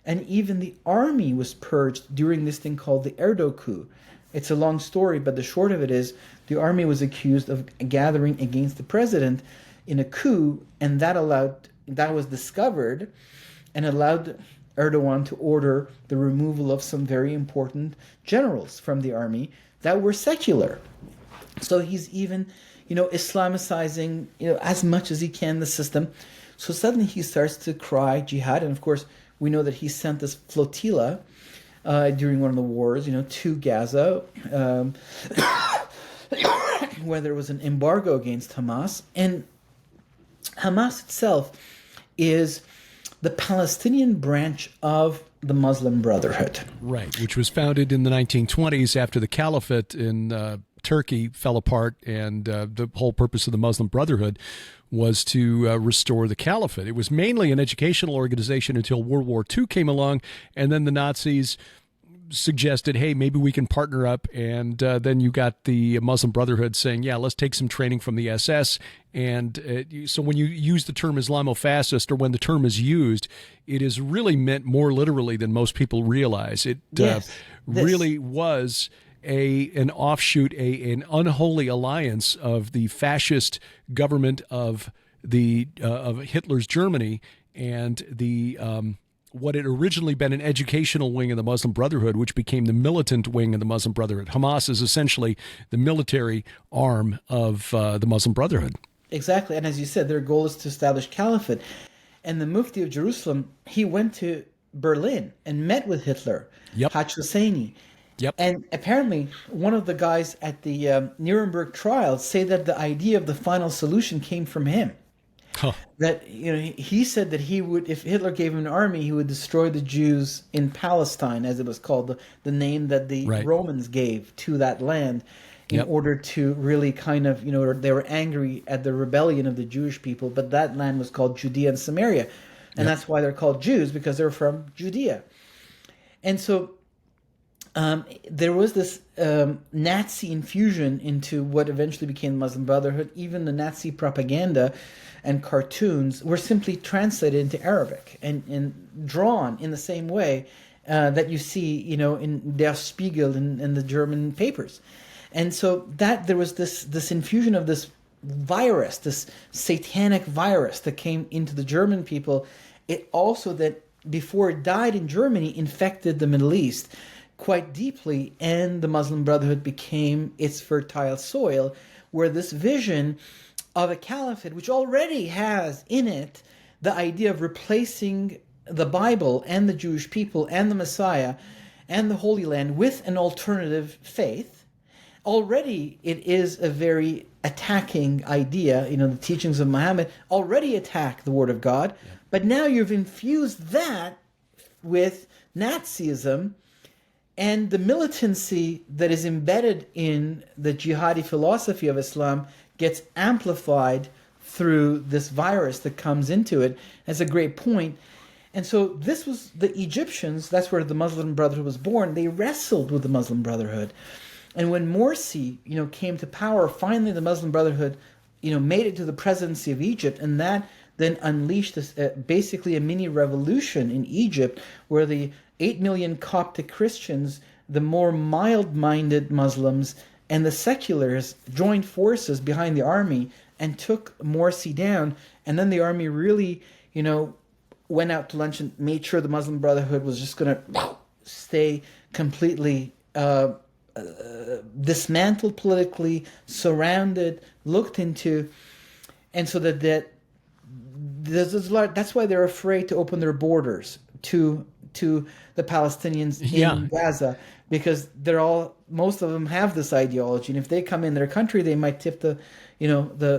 And even the army was purged during this thing called the Erdo coup. It's a long story, but the short of it is the army was accused of gathering against the president in a coup, and that was discovered and allowed Erdogan to order the removal of some very important generals from the army that were secular. So he's even, Islamicizing, as much as he can the system. So suddenly he starts to cry jihad, and of course, we know that he sent this flotilla during one of the wars, to Gaza, where there was an embargo against Hamas. And Hamas itself is the Palestinian branch of the Muslim Brotherhood. Right, which was founded in the 1920s after the caliphate in Turkey fell apart, and the whole purpose of the Muslim Brotherhood was to restore the caliphate. It was mainly an educational organization until World War II came along, and then the Nazis suggested, hey, maybe we can partner up, and then you got the Muslim Brotherhood saying, yeah, let's take some training from the SS. And so when you use the term Islamofascist, or when the term is used, it is really meant more literally than most people realize. It really was an offshoot, an unholy alliance of the fascist government of Hitler's Germany and the what had originally been an educational wing of the Muslim Brotherhood, which became the militant wing of the Muslim Brotherhood. Hamas is essentially the military arm of the Muslim Brotherhood. Exactly, and as you said, their goal is to establish caliphate. And the Mufti of Jerusalem, he went to Berlin and met with Hitler, Haj Hosseini. Yep. And apparently, one of the guys at the Nuremberg trials say that the idea of the final solution came from him. Huh. That he said that he would, if Hitler gave him an army, he would destroy the Jews in Palestine, as it was called, the name that the Romans gave to that land, in order to really kind of, they were angry at the rebellion of the Jewish people, but that land was called Judea and Samaria, and that's why they're called Jews, because they're from Judea. And so there was this Nazi infusion into what eventually became the Muslim Brotherhood. Even the Nazi propaganda and cartoons were simply translated into Arabic and drawn in the same way that you see, in Der Spiegel and the German papers. And so that there was this infusion of this virus, this satanic virus that came into the German people. It also, that before it died in Germany, infected the Middle East quite deeply, and the Muslim Brotherhood became its fertile soil, where this vision of a caliphate, which already has in it the idea of replacing the Bible and the Jewish people and the Messiah and the Holy Land with an alternative faith. Already it is a very attacking idea. The teachings of Muhammad already attack the Word of God, but now you've infused that with Nazism, and the militancy that is embedded in the jihadi philosophy of Islam gets amplified through this virus that comes into it. That's a great point. And so this was the Egyptians, that's where the Muslim Brotherhood was born. They wrestled with the Muslim Brotherhood. And when Morsi, came to power, finally the Muslim Brotherhood, made it to the presidency of Egypt, and that then unleashed this, basically a mini revolution in Egypt, where the 8 million Coptic Christians, the more mild-minded Muslims, and the seculars joined forces behind the army and took Morsi down. And then the army really, went out to lunch and made sure the Muslim Brotherhood was just going to stay completely dismantled politically, surrounded, looked into. And so that's why they're afraid to open their borders to the Palestinians in Gaza, because most of them have this ideology, and if they come in their country, they might tip the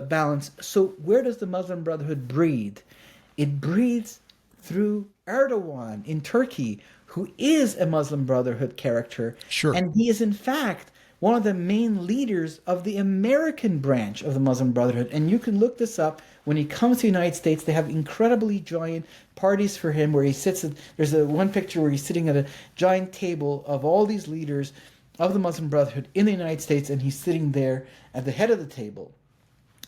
balance. So where does the Muslim Brotherhood breed? It breeds through Erdogan in Turkey, who is a Muslim Brotherhood character. Sure. And he is in fact one of the main leaders of the American branch of the Muslim Brotherhood. And you can look this up. When he comes to the United States, they have incredibly giant parties for him where he sits. There's one picture where he's sitting at a giant table of all these leaders of the Muslim Brotherhood in the United States, and he's sitting there at the head of the table.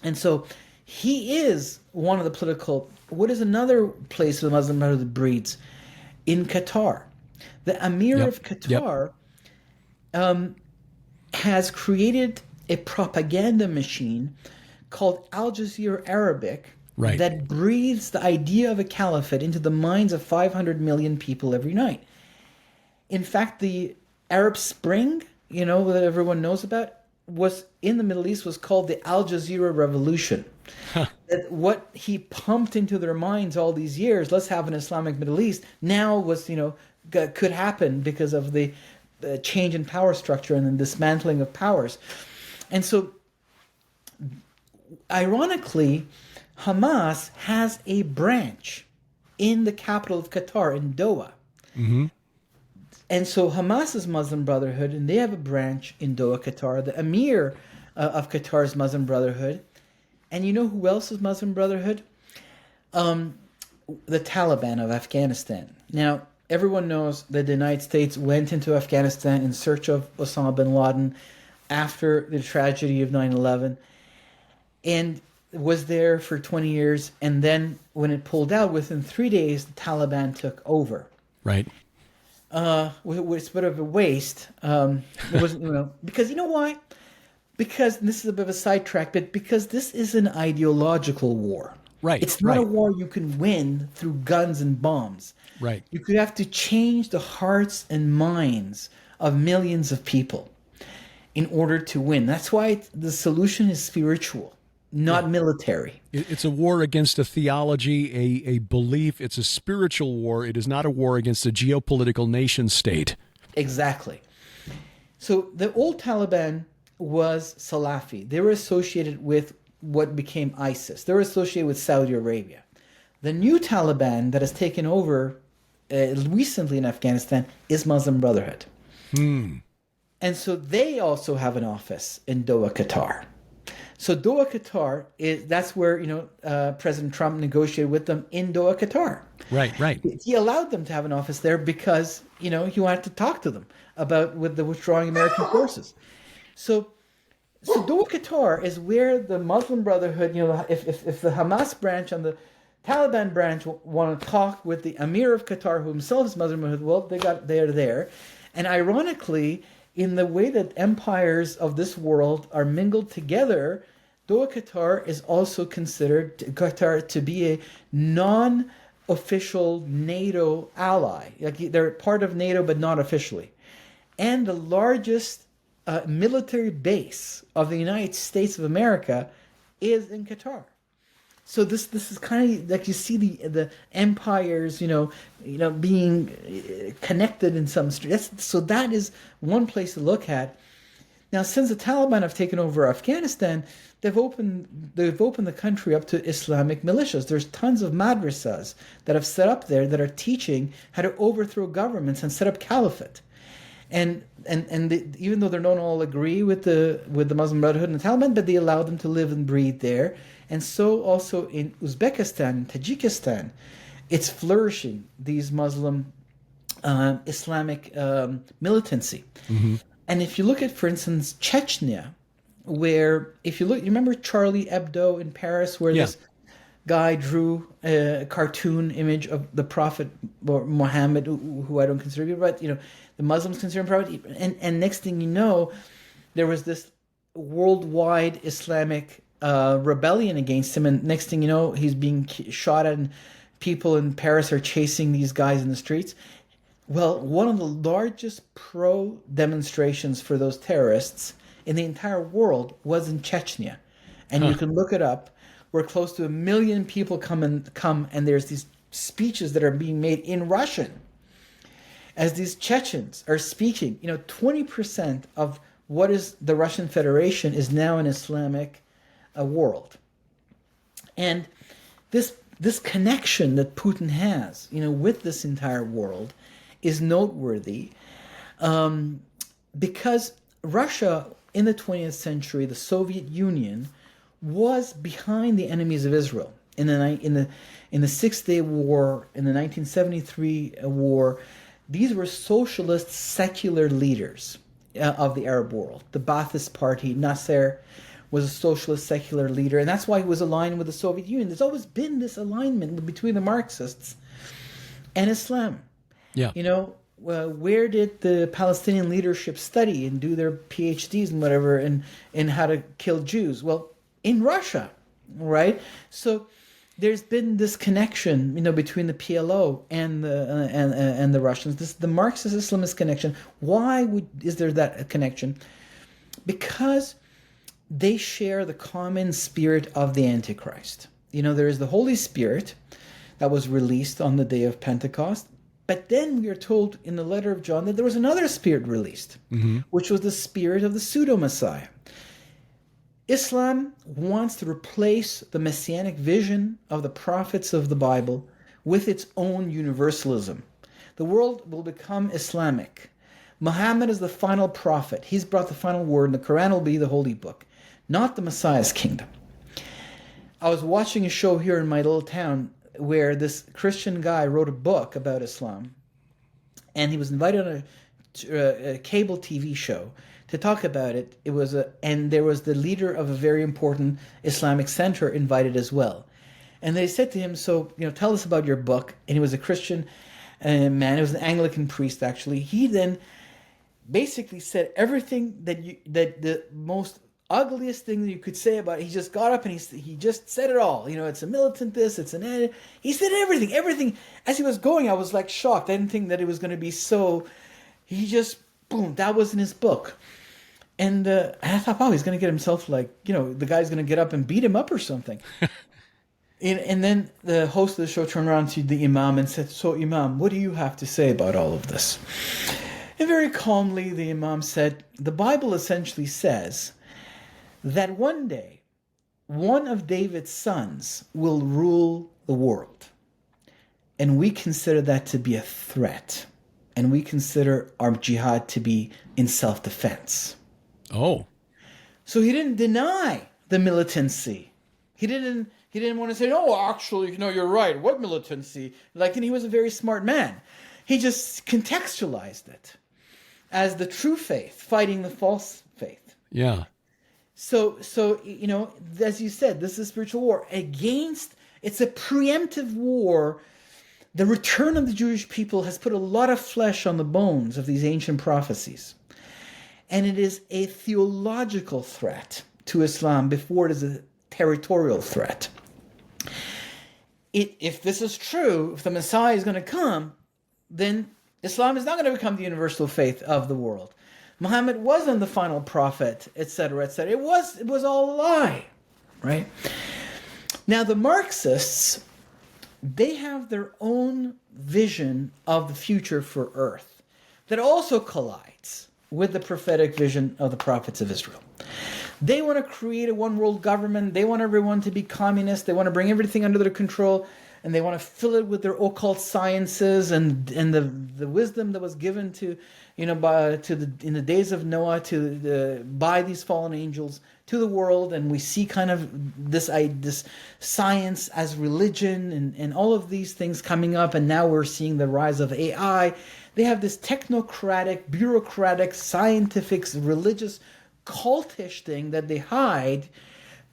And so he is one of the political... What is another place where the Muslim Brotherhood breeds? In Qatar. The Emir of Qatar has created a propaganda machine called Al Jazeera Arabic that breathes the idea of a caliphate into the minds of 500 million people every night. In fact, the Arab Spring, that everyone knows about, was in the Middle East was called the Al Jazeera Revolution. That what he pumped into their minds all these years, let's have an Islamic Middle East, now was, could happen because of the change in power structure and the dismantling of powers. And so, ironically, Hamas has a branch in the capital of Qatar, in Doha. Mm-hmm. And so Hamas's Muslim Brotherhood, and they have a branch in Doha, Qatar. The Emir of Qatar's Muslim Brotherhood. And you know who else is Muslim Brotherhood? The Taliban of Afghanistan. Now, everyone knows that the United States went into Afghanistan in search of Osama bin Laden after the tragedy of 9/11, and was there for 20 years. And then when it pulled out, within 3 days, the Taliban took over. Right. It's a bit of a waste. It wasn't, because you know why? Because, and this is a bit of a sidetrack, but because this is an ideological war. Right. It's not a war you can win through guns and bombs. Right. You could have to change the hearts and minds of millions of people in order to win. That's why the solution is spiritual, not military. It's a war against a theology, a belief. It's a spiritual war. It is not a war against a geopolitical nation state. Exactly. So the old Taliban was Salafi. They were associated with what became ISIS. They were associated with Saudi Arabia. The new Taliban that has taken over recently in Afghanistan is Muslim Brotherhood. And so they also have an office in Doha, Qatar. So Doha, Qatar that's where President Trump negotiated with them in Doha, Qatar. Right, right. He allowed them to have an office there because he wanted to talk to them about with the withdrawing American forces. So Doha, Qatar is where the Muslim Brotherhood, if the Hamas branch and the Taliban branch want to talk with the Emir of Qatar, who himself is Muslim Brotherhood, well, they're there. And ironically, in the way that empires of this world are mingled together, Doha, Qatar is also considered Qatar to be a non-official NATO ally. Like they're part of NATO, but not officially. And the largest military base of the United States of America is in Qatar. So this is kind of like you see the empires, being connected in some street. So that is one place to look at. Now, since the Taliban have taken over Afghanistan, they've opened the country up to Islamic militias. There's tons of madrasas that have set up there that are teaching how to overthrow governments and set up caliphate. And even though they don't all agree with the Muslim Brotherhood and the Taliban, but they allow them to live and breathe there. And so also in Uzbekistan, Tajikistan, it's flourishing, these Muslim Islamic militancy. Mm-hmm. And if you look at, for instance, Chechnya, where you remember Charlie Hebdo in Paris, where this guy drew a cartoon image of the Prophet Muhammad, who I don't consider, but the Muslims consider him prophet. And next thing you know, there was this worldwide Islamic rebellion against him, and next thing you know, he's being shot at, and people in Paris are chasing these guys in the streets. Well, one of the largest pro-demonstrations for those terrorists in the entire world was in Chechnya. And you can look it up, where close to 1 million people come, and there's these speeches that are being made in Russian. As these Chechens are speaking, 20% of what is the Russian Federation is now an Islamic world. And this connection that Putin has, with this entire world is noteworthy because Russia in the 20th century, the Soviet Union, was behind the enemies of Israel in the Six-Day War, in the 1973 war. These were socialist secular leaders of the Arab world. The Ba'athist Party, Nasser, was a socialist secular leader, and that's why he was aligned with the Soviet Union. There's always been this alignment between the Marxists and Islam. Yeah. Where did the Palestinian leadership study and do their PhDs and whatever in how to kill Jews? Well, in Russia, right? So there's been this connection, between the PLO and the Russians. The Marxist-Islamist connection. Why is there that connection? Because they share the common spirit of the Antichrist. There is the Holy Spirit that was released on the day of Pentecost. But then we are told in the letter of John that there was another spirit released, which was the spirit of the pseudo-Messiah. Islam wants to replace the messianic vision of the prophets of the Bible with its own universalism. The world will become Islamic. Muhammad is the final prophet. He's brought the final word, and the Quran will be the holy book, not the Messiah's kingdom. I was watching a show here in my little town where this Christian guy wrote a book about Islam, and he was invited on a cable TV show to talk about it. And there was the leader of a very important Islamic center invited as well. And they said to him, so, tell us about your book. And he was a Christian man. He was an Anglican priest, actually. He then basically said everything that the most ugliest thing that you could say about it. He just got up and he just said it all. It's a militant this, it's an... He said everything. As he was going, I was like shocked. I didn't think that it was going to be so... He just, boom, that was in his book. And I thought, wow, he's going to get himself the guy's going to get up and beat him up or something. And then the host of the show turned around to the Imam and said, so Imam, what do you have to say about all of this? And very calmly, the Imam said, the Bible essentially says that one day, one of David's sons will rule the world. And we consider that to be a threat. And we consider our jihad to be in self-defense. Oh. So he didn't deny the militancy. He didn't want to say, "Oh, actually, you're right. What militancy?" And he was a very smart man. He just contextualized it as the true faith fighting the false faith. Yeah. So as you said, this is a spiritual war against. It's a preemptive war. The return of the Jewish people has put a lot of flesh on the bones of these ancient prophecies. And it is a theological threat to Islam before it is a territorial threat. If this is true, if the Messiah is going to come, then Islam is not going to become the universal faith of the world. Muhammad wasn't the final prophet, etc., etc. It was all a lie, right? Now the Marxists, they have their own vision of the future for Earth that also collides with the prophetic vision of the prophets of Israel. They want to create a one world government. They want everyone to be communist. They want to bring everything under their control, and they want to fill it with their occult sciences and the wisdom that was given to in the days of Noah by these fallen angels to the world. And we see kind of this science as religion and all of these things coming up. And now we're seeing the rise of AI. They have this technocratic, bureaucratic, scientific, religious, cultish thing that they hide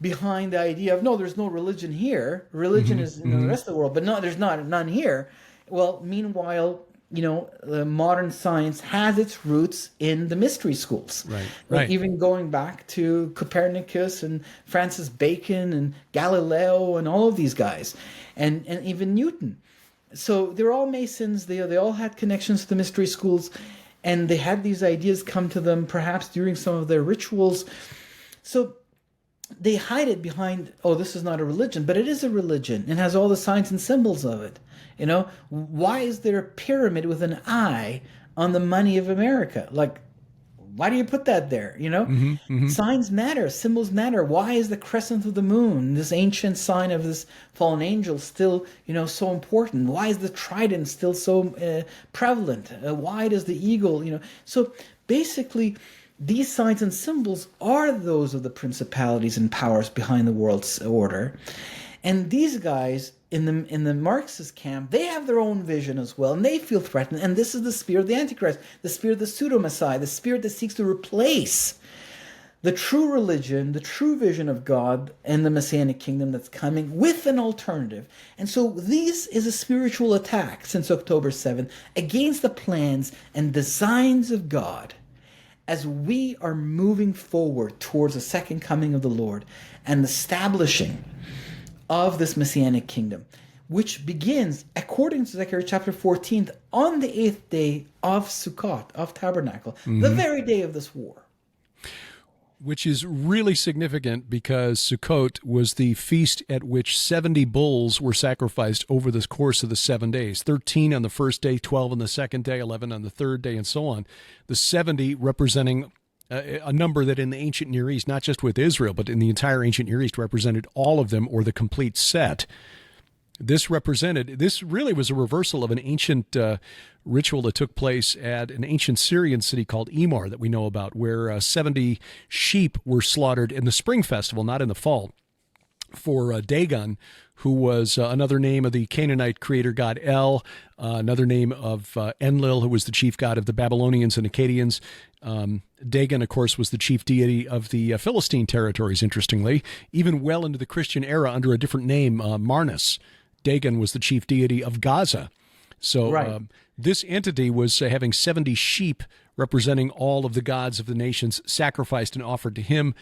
behind the idea of, no, there's no religion here. Religion is in the rest of the world, but no, there's none here. Well, meanwhile, modern science has its roots in the mystery schools. Right. Even going back to Copernicus and Francis Bacon and Galileo and all of these guys, and even Newton. So they're all Masons. They all had connections to the mystery schools, and they had these ideas come to them perhaps during some of their rituals. So they hide it behind, oh, this is not a religion, but it is a religion and has all the signs and symbols of it. Why is there a pyramid with an eye on the money of America? Why do you put that there? Signs matter, symbols matter. Why is the crescent of the moon, this ancient sign of this fallen angel, still, so important? Why is the trident still so prevalent? Why does the eagle, So basically, these signs and symbols are those of the principalities and powers behind the world's order. And these guys in the Marxist camp, they have their own vision as well, and they feel threatened. And this is the spirit of the Antichrist, the spirit of the pseudo-Messiah, the spirit that seeks to replace the true religion, the true vision of God and the Messianic kingdom that's coming with an alternative. And so this is a spiritual attack since October 7th against the plans and designs of God as we are moving forward towards the second coming of the Lord and establishing of this Messianic kingdom, which begins, according to Zechariah chapter 14, on the 8th day of Sukkot, of Tabernacle, the very day of this war. Which is really significant because Sukkot was the feast at which 70 bulls were sacrificed over the course of the 7 days. 13 on the first day, 12 on the second day, 11 on the third day, and so on. The 70 representing a number that in the ancient Near East, not just with Israel, but in the entire ancient Near East, represented all of them or the complete set. This really was a reversal of an ancient ritual that took place at an ancient Syrian city called Emar that we know about, where 70 sheep were slaughtered in the spring festival, not in the fall, for Dagon, who was another name of the Canaanite creator god El, another name of Enlil, who was the chief god of the Babylonians and Akkadians. Dagon, of course, was the chief deity of the Philistine territories, interestingly, even well into the Christian era under a different name, Marnus. Dagon was the chief deity of Gaza. So this entity was having 70 sheep representing all of the gods of the nations sacrificed and offered to him.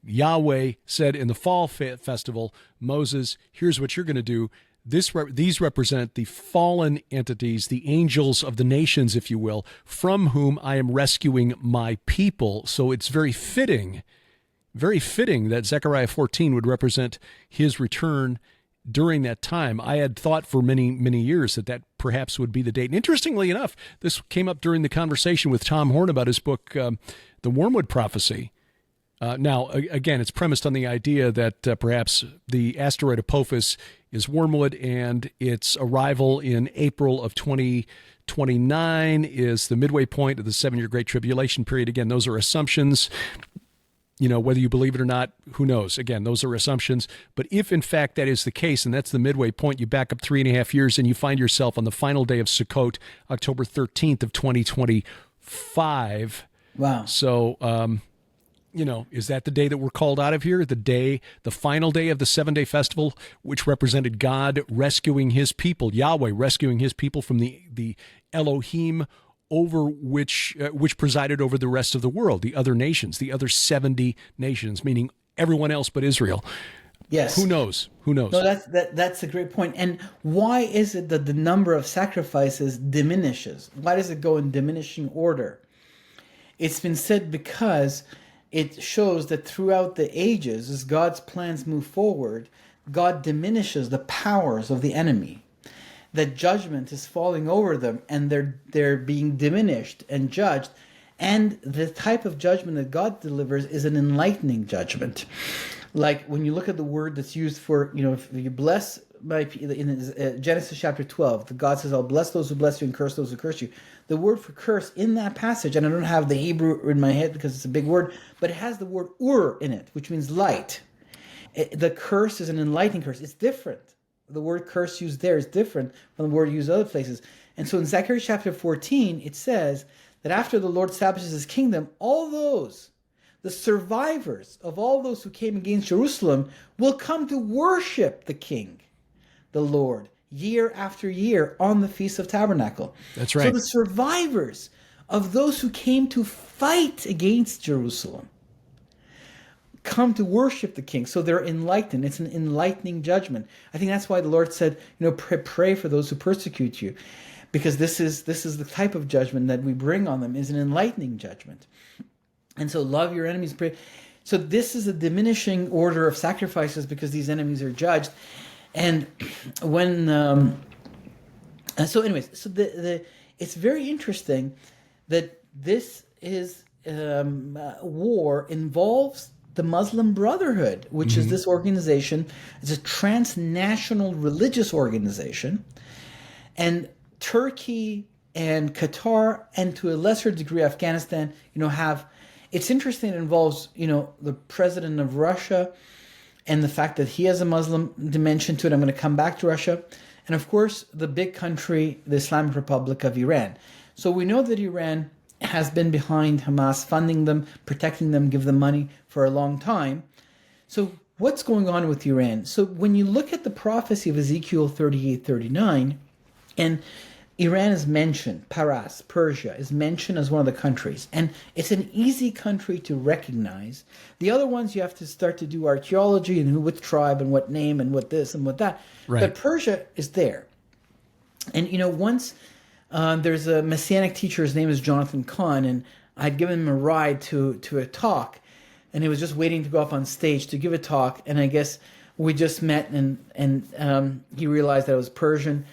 Yahweh said in the fall festival, Moses, here's what you're going to do. These represent the fallen entities, the angels of the nations, if you will, from whom I am rescuing my people. So it's very fitting that Zechariah 14 would represent his return during that time. I had thought for many, many years that perhaps would be the date. And interestingly enough, this came up during the conversation with Tom Horn about his book, The Wormwood Prophecy. Now, again, it's premised on the idea that perhaps the asteroid Apophis is wormwood, and its arrival in April of 2029 is the midway point of the 7-year Great Tribulation period. Again, those are assumptions. Whether you believe it or not, who knows? Again, those are assumptions. But if in fact that is the case, and that's the midway point, you back up 3.5 years and you find yourself on the final day of Sukkot, October 13th of 2025. Wow. So, is that the day that we're called out of here? The final day of the 7-day festival, which represented God rescuing his people, Yahweh rescuing his people from the Elohim over which presided over the rest of the world, the other nations, the other 70 nations, meaning everyone else but Israel. Yes. Who knows? No, that's a great point. And why is it that the number of sacrifices diminishes? Why does it go in diminishing order? It's been said because it shows that throughout the ages, as God's plans move forward, God diminishes the powers of the enemy. That judgment is falling over them, and they're being diminished and judged. And the type of judgment that God delivers is an enlightening judgment. Like when you look at the word that's used for, if you bless in Genesis chapter 12, God says, I'll bless those who bless you and curse those who curse you. The word for curse in that passage, and I don't have the Hebrew in my head because it's a big word, but it has the word ur in it, which means light. The curse is an enlightening curse. It's different. The word curse used there is different from the word used other places. And so in Zechariah chapter 14, it says that after the Lord establishes his kingdom, the survivors of all those who came against Jerusalem will come to worship the King, the Lord, year after year on the Feast of Tabernacle. That's right. So the survivors of those who came to fight against Jerusalem come to worship the King. So they're enlightened. It's an enlightening judgment. I think that's why the Lord said, pray for those who persecute you, because this is the type of judgment that we bring on them, is an enlightening judgment. And so love your enemies, pray. So this is a diminishing order of sacrifices because these enemies are judged. And when it's very interesting that this is war involves the Muslim Brotherhood, which is this organization. It's a transnational religious organization. And Turkey and Qatar, and to a lesser degree Afghanistan, have... It's interesting, it involves, the president of Russia and the fact that he has a Muslim dimension to it. I'm going to come back to Russia. And of course, the big country, the Islamic Republic of Iran. So we know that Iran has been behind Hamas, funding them, protecting them, give them money for a long time. So what's going on with Iran? So when you look at the prophecy of Ezekiel 38:39, and Iran is mentioned, Paras, Persia, is mentioned as one of the countries. And it's an easy country to recognize. The other ones you have to start to do archaeology and which tribe and what name and what this and what that. Right. But Persia is there. And, once there's a Messianic teacher, his name is Jonathan Kahn, and I'd given him a ride to a talk. And he was just waiting to go up on stage to give a talk. And I guess we just met and he realized that I was Persian.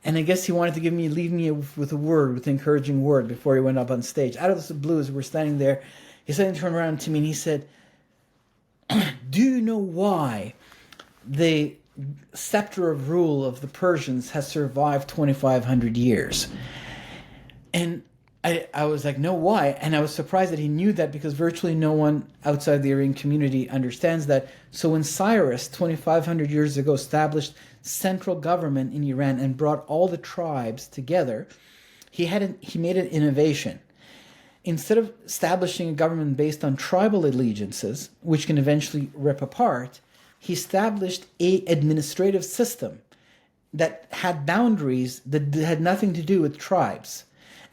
And I guess he wanted to leave me with an encouraging word before he went up on stage. Out of the blue, as we're standing there, he suddenly turned around to me and he said, do you know why the scepter of rule of the Persians has survived 2,500 years? And I was like, no, why? And I was surprised that he knew that, because virtually no one outside the Aryan community understands that. So when Cyrus, 2,500 years ago, established central government in Iran and brought all the tribes together, he made an innovation. Instead of establishing a government based on tribal allegiances, which can eventually rip apart, he established an administrative system that had boundaries that had nothing to do with tribes.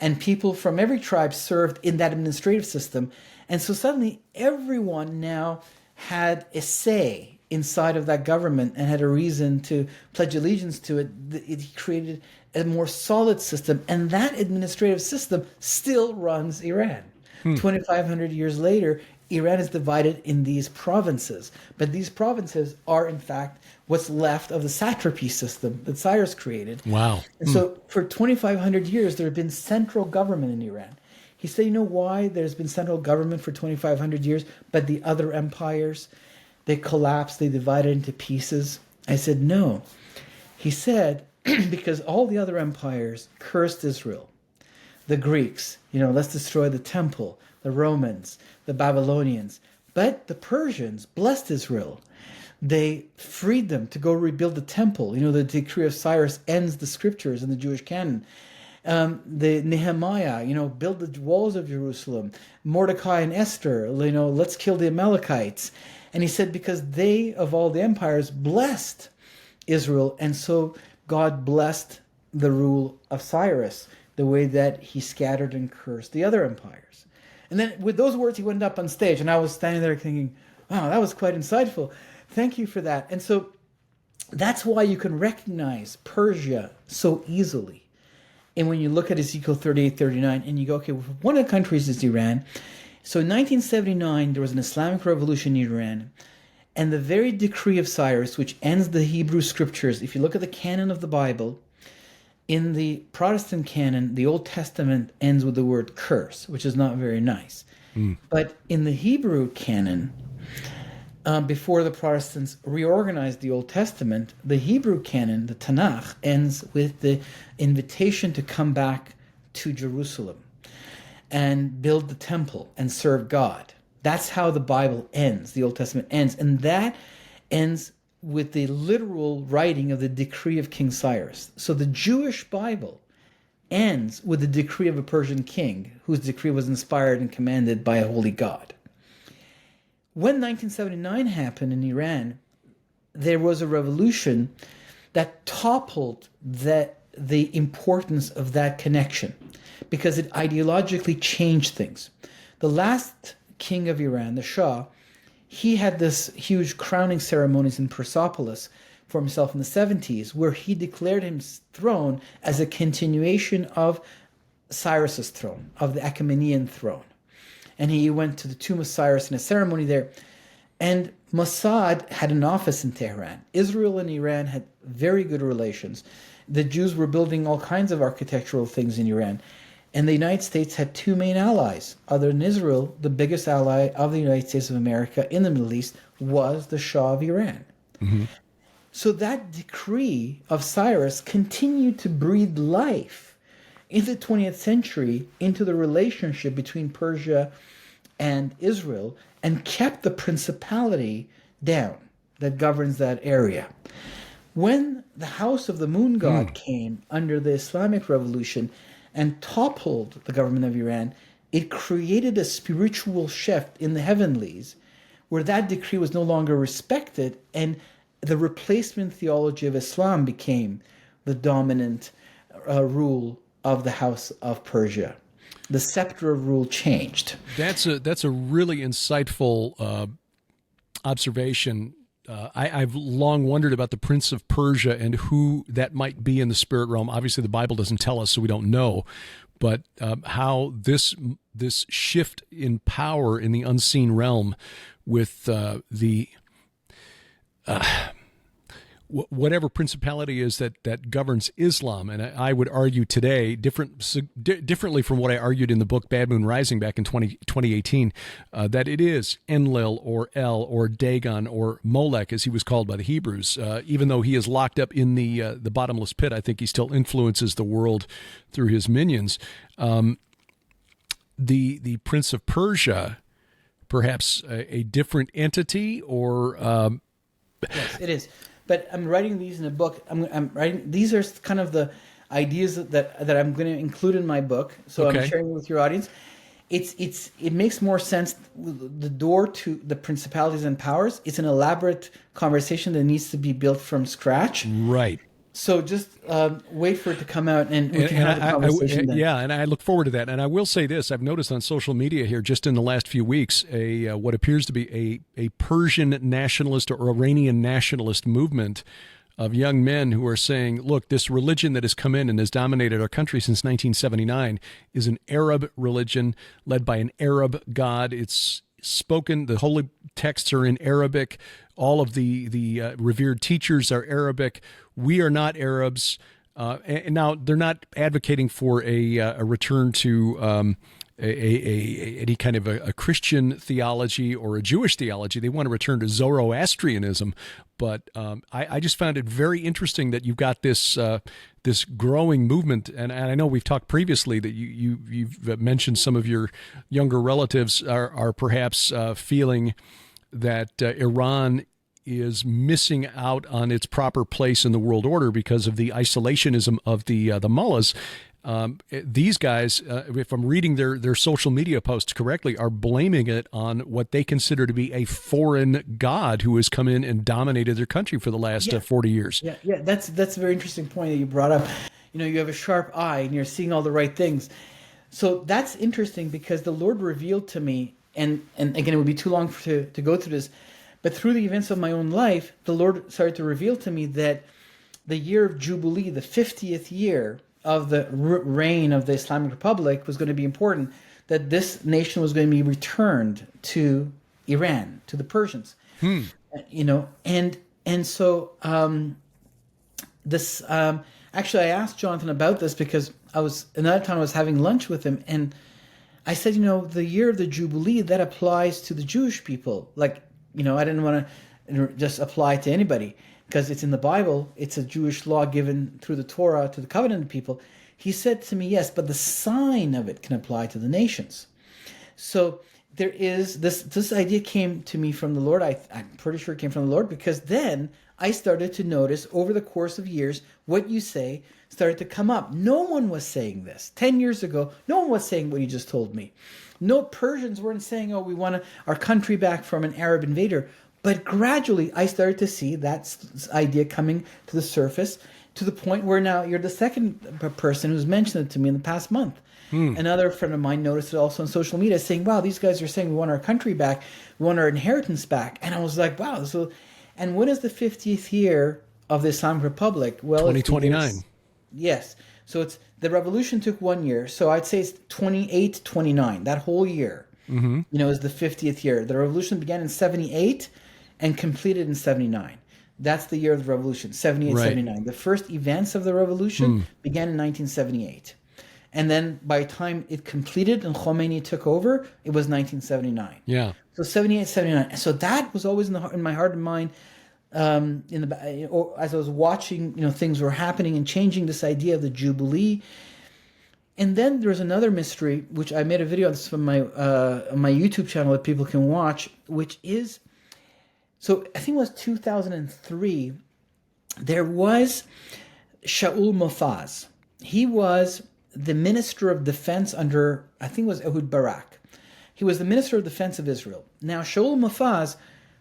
And people from every tribe served in that administrative system. And so suddenly everyone now had a say inside of that government and had a reason to pledge allegiance to it. It created a more solid system. And that administrative system still runs Iran. 2,500 years later, Iran is divided in these provinces. But these provinces are, in fact, what's left of the satrapy system that Cyrus created. Wow. And so for 2,500 years, there had been central government in Iran. He said, you know why there's been central government for 2,500 years, but the other empires, they collapsed, they divided into pieces? I said, no. He said, because all the other empires cursed Israel. The Greeks, let's destroy the temple. The Romans, the Babylonians. But the Persians blessed Israel. They freed them to go rebuild the temple. The decree of Cyrus ends the scriptures in the Jewish canon. The Nehemiah, build the walls of Jerusalem. Mordecai and Esther, let's kill the Amalekites. And he said, because they, of all the empires, blessed Israel. And so God blessed the rule of Cyrus, the way that he scattered and cursed the other empires. And then with those words, he went up on stage. And I was standing there thinking, wow, that was quite insightful. Thank you for that. And so that's why you can recognize Persia so easily. And when you look at Ezekiel 38, 39, and you go, okay, one of the countries is Iran. So in 1979, there was an Islamic revolution in Iran. And the very decree of Cyrus, which ends the Hebrew scriptures, if you look at the canon of the Bible, in the Protestant canon, the Old Testament ends with the word curse, which is not very nice. But in the Hebrew canon, before the Protestants reorganized the Old Testament, the Hebrew canon, the Tanakh, ends with the invitation to come back to Jerusalem and build the temple and serve God. That's how the Bible ends, the Old Testament ends. And that ends with the literal writing of the decree of King Cyrus. So the Jewish Bible ends with the decree of a Persian king, whose decree was inspired and commanded by a holy God. When 1979 happened in Iran, there was a revolution that toppled the importance of that connection because it ideologically changed things. The last king of Iran, the Shah, he had this huge crowning ceremonies in Persepolis for himself in the 70s, where he declared his throne as a continuation of Cyrus's throne, of the Achaemenid throne. And he went to the tomb of Cyrus in a ceremony there. And Mossad had an office in Tehran. Israel and Iran had very good relations. The Jews were building all kinds of architectural things in Iran. And the United States had two main allies. Other than Israel, the biggest ally of the United States of America in the Middle East was the Shah of Iran. Mm-hmm. So that decree of Cyrus continued to breathe life in the 20th century into the relationship between Persia and Israel and kept the principality down that governs that area. When the House of the Moon God came under the Islamic Revolution and toppled the government of Iran, it created a spiritual shift in the heavenlies where that decree was no longer respected, and the replacement theology of Islam became the dominant rule of the House of Persia. The scepter of rule changed. That's a really insightful observation. I've long wondered about the Prince of Persia and who that might be in the spirit realm. Obviously, the Bible doesn't tell us, so we don't know. But how this shift in power in the unseen realm with whatever principality is that governs Islam, and I would argue today, differently from what I argued in the book Bad Moon Rising back in 2018, that it is Enlil or El or Dagon or Molech, as he was called by the Hebrews. Even though he is locked up in the bottomless pit, I think he still influences the world through his minions. The Prince of Persia, perhaps a different entity, or yes, it is. But I'm writing these in a book. I'm writing. These are kind of the ideas that I'm going to include in my book. So okay. I'm sharing with your audience. It makes more sense. The door to the principalities and powers. It's an elaborate conversation that needs to be built from scratch. Right. So just wait for it to come out, and we can have a conversation then. Yeah, and I look forward to that. And I will say this: I've noticed on social media here, just in the last few weeks, what appears to be a Persian nationalist or Iranian nationalist movement of young men who are saying, "Look, this religion that has come in and has dominated our country since 1979 is an Arab religion led by an Arab god. It's spoken. The holy texts are in Arabic. All of the revered teachers are Arabic. We are not Arabs." And now they're not advocating for a return to any kind of a Christian theology or a Jewish theology. They want to return to Zoroastrianism. But I just found it very interesting that you've got this this growing movement, and I know we've talked previously that you've mentioned some of your younger relatives are perhaps feeling that Iran is missing out on its proper place in the world order because of the isolationism of the mullahs. These guys, if I'm reading their social media posts correctly, are blaming it on what they consider to be a foreign god who has come in and dominated their country for the last 40 years. Yeah, that's a very interesting point that you brought up. You have a sharp eye and you're seeing all the right things. So that's interesting because the Lord revealed to me, and again, it would be too long to go through this, but through the events of my own life, the Lord started to reveal to me that the year of Jubilee, the 50th year of the reign of the Islamic Republic, was going to be important, that this nation was going to be returned to Iran, to the Persians. And so this actually, I asked Jonathan about this because another time I was having lunch with him, and I said, the year of the Jubilee, that applies to the Jewish people. I didn't want to just apply to anybody because it's in the Bible. It's a Jewish law given through the Torah to the covenant people. He said to me, yes, but the sign of it can apply to the nations. So there is this idea came to me from the Lord. I'm pretty sure it came from the Lord, because then I started to notice over the course of years what you say started to come up. No one was saying this. 10 years ago, no one was saying what you just told me. No, Persians weren't saying, we want our country back from an Arab invader. But gradually, I started to see that idea coming to the surface, to the point where now you're the second person who's mentioned it to me in the past month. Another friend of mine noticed it also on social media, saying, wow, these guys are saying we want our country back, we want our inheritance back. And I was like, wow. And when is the 50th year of the Islamic Republic? Well, 2029. Yes. So the revolution took 1 year. So I'd say it's 28, 29, that whole year, is the 50th year. The revolution began in 78 and completed in 79. That's the year of the revolution, 78, right. 79. The first events of the revolution began in 1978. And then by the time it completed and Khomeini took over, it was 1979. Yeah. So 78, 79. So that was always in my heart and mind, as I was watching, things were happening and changing, this idea of the Jubilee. And then there's another mystery, which I made a video on this from my YouTube channel that people can watch, which is, so I think it was 2003, there was Shaul Mofaz. He was the Minister of Defense under, I think it was Ehud Barak. He was the Minister of Defense of Israel. Now, Shaul Mofaz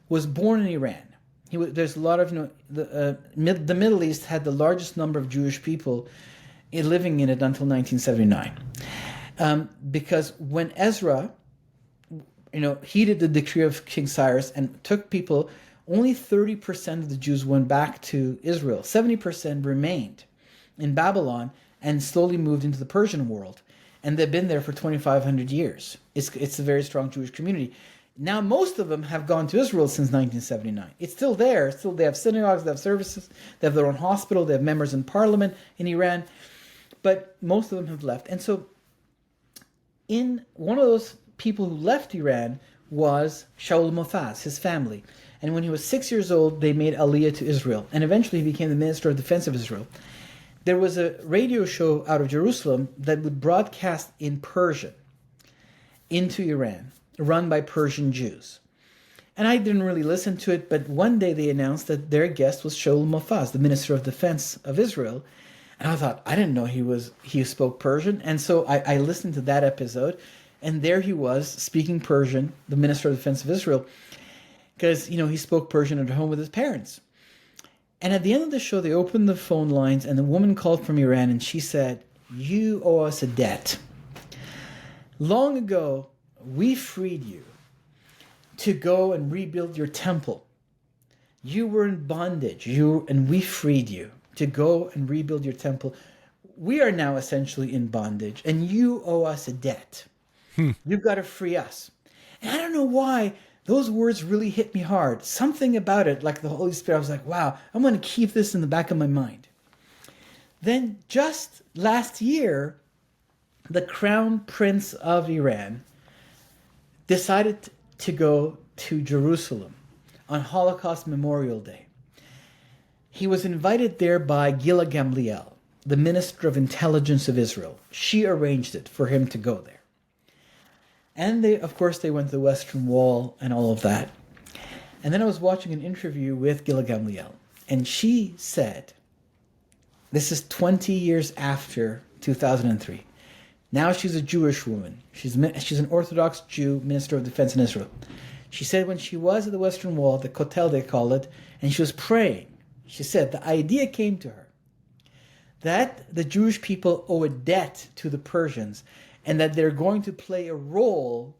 was born in Iran. There's a lot of, the Middle East had the largest number of Jewish people living in it until 1979. Because when Ezra, heeded the decree of King Cyrus and took people, only 30% of the Jews went back to Israel. 70% remained in Babylon and slowly moved into the Persian world. And they've been there for 2,500 years. It's a very strong Jewish community. Now, most of them have gone to Israel since 1979. It's still there. They have synagogues, they have services, they have their own hospital, they have members in parliament in Iran. But most of them have left. And so, in one of those people who left Iran was Shaul Mofaz, his family. And when he was 6 years old, they made Aliyah to Israel. And eventually he became the Minister of Defense of Israel. There was a radio show out of Jerusalem that would broadcast in Persian into Iran, run by Persian Jews. And I didn't really listen to it, but one day they announced that their guest was Shaul Mofaz, the Minister of Defense of Israel. And I thought, I didn't know he spoke Persian. And so I listened to that episode, and there he was speaking Persian, the Minister of Defense of Israel, because, he spoke Persian at home with his parents. And at the end of the show, they opened the phone lines, and the woman called from Iran, and she said, you owe us a debt. Long ago, we freed you to go and rebuild your temple. You were in bondage, and we freed you to go and rebuild your temple. We are now essentially in bondage, and you owe us a debt. You've got to free us. And I don't know why those words really hit me hard. Something about it, like the Holy Spirit, I was like, wow, I'm going to keep this in the back of my mind. Then just last year, the crown prince of Iran decided to go to Jerusalem on Holocaust Memorial Day. He was invited there by Gilad Gamliel, the Minister of Intelligence of Israel. She arranged it for him to go there. And of course, they went to the Western Wall and all of that. And then I was watching an interview with Gilad Gamliel, and she said, this is 20 years after 2003. Now she's a Jewish woman. She's an Orthodox Jew, Minister of Defense in Israel. She said when she was at the Western Wall, the Kotel they call it, and she was praying, she said the idea came to her that the Jewish people owe a debt to the Persians and that they're going to play a role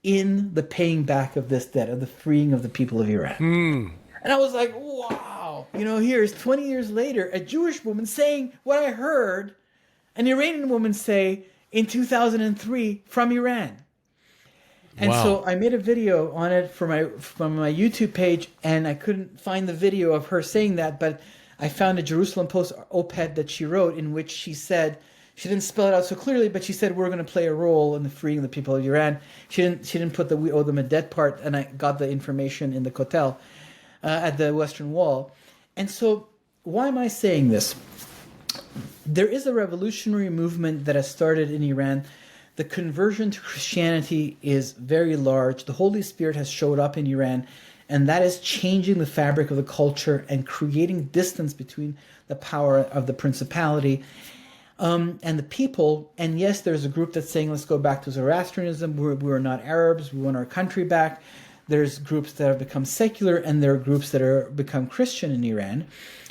in the paying back of this debt, of the freeing of the people of Iran. And I was like, wow. Here's 20 years later, a Jewish woman saying what I heard an Iranian woman say in 2003 from Iran. And so I made a video on it from my YouTube page, and I couldn't find the video of her saying that, but I found a Jerusalem Post op-ed that she wrote in which she said, she didn't spell it out so clearly, but she said we're going to play a role in the freeing of the people of Iran. She didn't put the we owe them a debt part, and I got the information in the Kotel at the Western Wall. And so why am I saying this? There is a revolutionary movement that has started in Iran. The conversion to Christianity is very large. The Holy Spirit has showed up in Iran, and that is changing the fabric of the culture and creating distance between the power of the principality and the people. And yes, there's a group that's saying, let's go back to Zoroastrianism. We're not Arabs. We want our country back. There's groups that have become secular, and there are groups that are become Christian in Iran.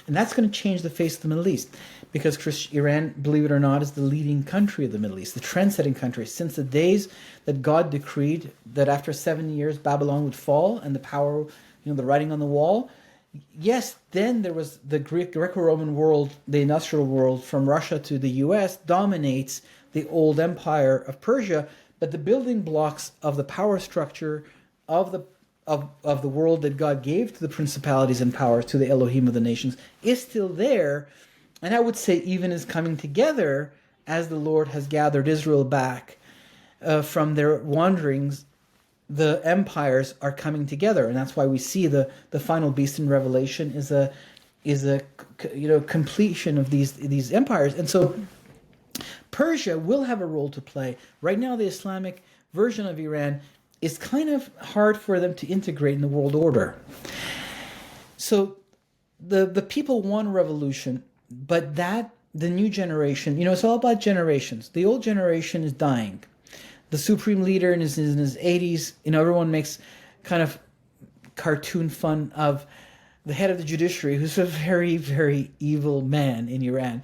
And that's going to change the face of the Middle East, because Iran, believe it or not, is the leading country of the Middle East, the trend-setting country. Since the days that God decreed that after 7 years Babylon would fall and the power, the writing on the wall, yes, then there was the Greco-Roman world, the industrial world from Russia to the US dominates the old empire of Persia, but the building blocks of the power structure of the world that God gave to the principalities and powers, to the Elohim of the nations, is still there. And I would say even is coming together as the Lord has gathered Israel back from their wanderings. The empires are coming together, and that's why we see the final beast in Revelation is a completion of these empires. And so Persia will have a role to play. Right now, the Islamic version of Iran is kind of hard for them to integrate in the world order. So the people want a revolution, but the new generation, it's all about generations. The old generation is dying. The supreme leader in his 80s, everyone makes kind of cartoon fun of the head of the judiciary, who's a very, very evil man in Iran.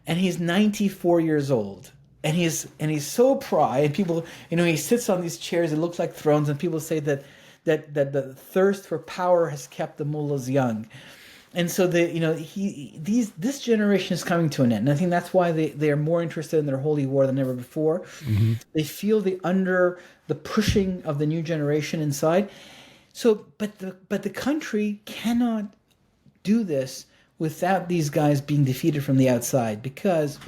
And he's 94 years old. And he's so pride, and people, he sits on these chairs, it looks like thrones, and people say that the thirst for power has kept the mullahs young. And so this generation is coming to an end. And I think that's why they are more interested in their holy war than ever before. Mm-hmm. They feel under the pushing of the new generation inside. So, but the country cannot do this without these guys being defeated from the outside, because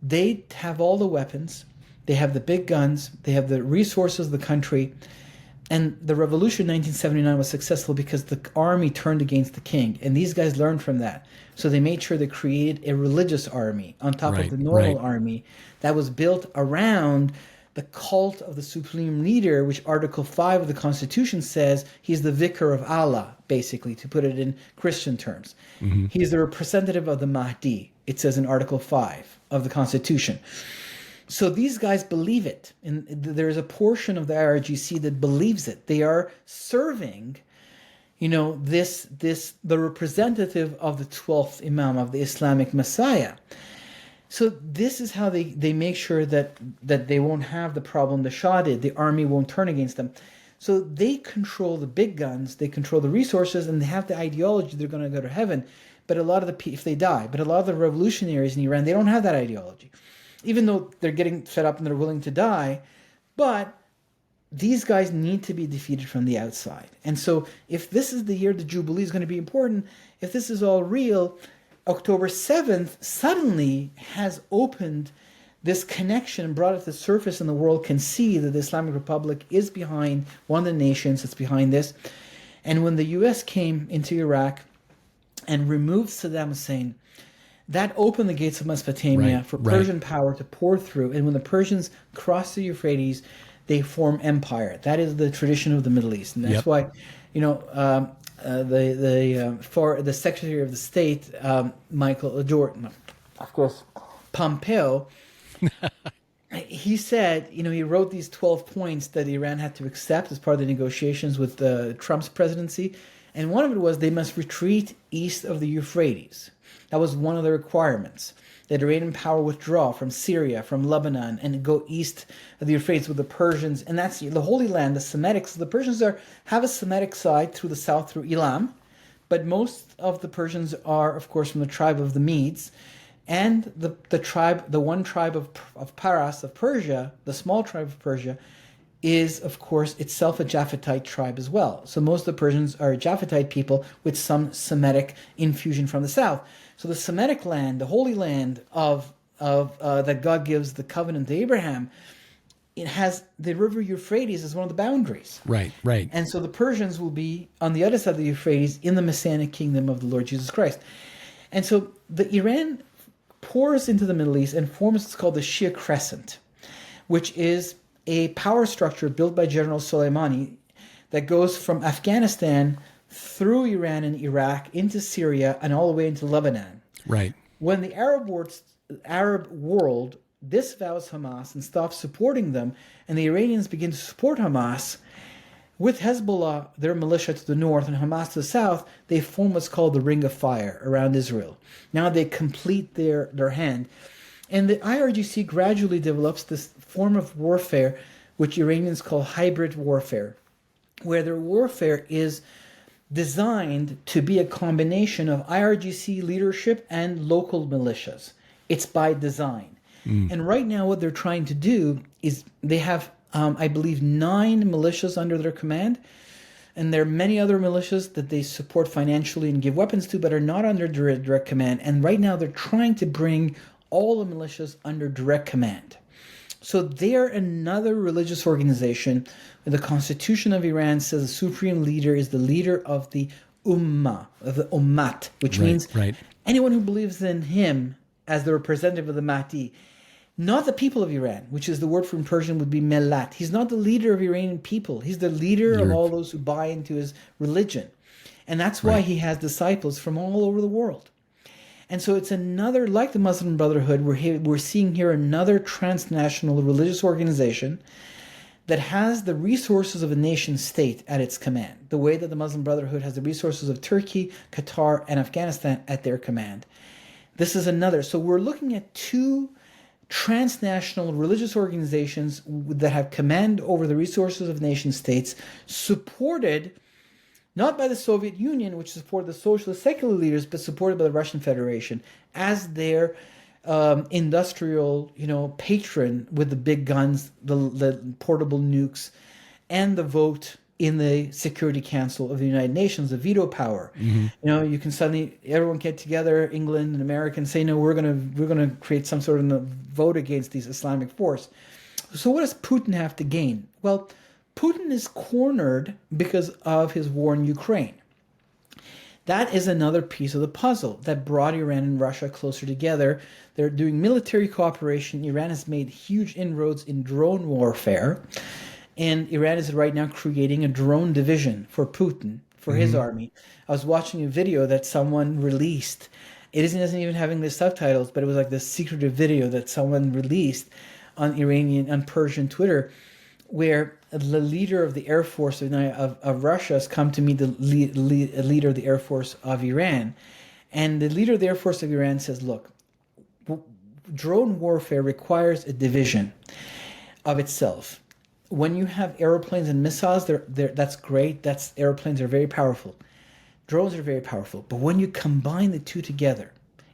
they have all the weapons, they have the big guns, they have the resources of the country. And the revolution in 1979 was successful because the army turned against the king. And these guys learned from that. So they made sure they created a religious army on top of the normal army that was built around the cult of the supreme leader, which Article 5 of the Constitution says he's the vicar of Allah, basically, to put it in Christian terms. Mm-hmm. He's the representative of the Mahdi, it says in Article 5 of the Constitution. So these guys believe it, and there's a portion of the IRGC that believes it. They are serving, the representative of the 12th Imam of the Islamic Messiah. So this is how they make sure that they won't have the problem the Shah did. The army won't turn against them. So they control the big guns, they control the resources, and they have the ideology they're going to go to heaven. But if they die, but a lot of the revolutionaries in Iran, they don't have that ideology. Even though they're getting fed up and they're willing to die, but these guys need to be defeated from the outside. And so if this is the year the Jubilee is going to be important, if this is all real, October 7th suddenly has opened this connection brought it to the surface, and the world can see that the Islamic Republic is behind, one of the nations that's behind this. And when the U.S. came into Iraq and removed Saddam Hussein, that opened the gates of Mesopotamia for Persian power to pour through. And when the Persians cross the Euphrates, they form empire. That is the tradition of the Middle East, and that's why, the Secretary of the State, Michael Jordan, of course, Pompeo, he said, he wrote these 12 points that Iran had to accept as part of the negotiations with Trump's presidency, and one of it was they must retreat east of the Euphrates. That was one of the requirements, that Iranian power withdraw from Syria, from Lebanon, and go east of the Euphrates with the Persians. And that's the Holy Land, the Semitics. The Persians have a Semitic side through the south, through Elam, but most of the Persians are, of course, from the tribe of the Medes. And the one tribe of Paras, of Persia, the small tribe of Persia, is, of course, itself a Japhetite tribe as well. So most of the Persians are Japhetite people with some Semitic infusion from the south. So the Semitic land, the Holy Land of that God gives the covenant to Abraham, it has the river Euphrates as one of the boundaries. Right. And so the Persians will be on the other side of the Euphrates in the Messianic kingdom of the Lord Jesus Christ. And so the Iran pours into the Middle East and forms what's called the Shia Crescent, which is a power structure built by General Soleimani that goes from Afghanistan through Iran and Iraq into Syria and all the way into Lebanon. Right. When the Arab world disavows Hamas and stops supporting them, and the Iranians begin to support Hamas, with Hezbollah, their militia to the north, and Hamas to the south, they form what's called the Ring of Fire around Israel. Now they complete their hand. And the IRGC gradually develops this form of warfare, which Iranians call hybrid warfare, where their warfare is designed to be a combination of IRGC leadership and local militias. It's by design. And right now what they're trying to do is they have, I believe, 9 militias under their command. And there are many other militias that they support financially and give weapons to, but are not under direct command. And right now they're trying to bring all the militias under direct command. So they're another religious organization. The Constitution of Iran says the supreme leader is the leader of the Ummah, of the Ummat, which means anyone who believes in him as the representative of the Mahdi. Not the people of Iran, which is the word for in Persian would be Millat. He's not the leader of Iranian people. He's the leader of all those who buy into his religion. And that's why he has disciples from all over the world. And so it's another, like the Muslim Brotherhood, we're seeing here another transnational religious organization that has the resources of a nation state at its command, the way that the Muslim Brotherhood has the resources of Turkey, Qatar, and Afghanistan at their command. This is another. So we're looking at 2 transnational religious organizations that have command over the resources of nation states, supported not by the Soviet Union, which supported the socialist secular leaders, but supported by the Russian Federation as their industrial, patron with the big guns, the portable nukes, and the vote in the Security Council of the United Nations, the veto power. You can suddenly everyone get together, England and America, and say, no, we're gonna create some sort of vote against these Islamic force. So what does Putin have to gain? Well, Putin is cornered because of his war in Ukraine. That is another piece of the puzzle that brought Iran and Russia closer together. They're doing military cooperation. Iran has made huge inroads in drone warfare. And Iran is right now creating a drone division for Putin, for his army. I was watching a video that someone released. It isn't even having the subtitles, but it was like this secretive video that someone released on Persian Twitter, where the leader of the Air Force of Russia has come to meet the leader of the Air Force of Iran. And the leader of the Air Force of Iran says, look, drone warfare requires a division of itself. When you have airplanes and missiles, that's great. Airplanes are very powerful. Drones are very powerful. But when you combine the two together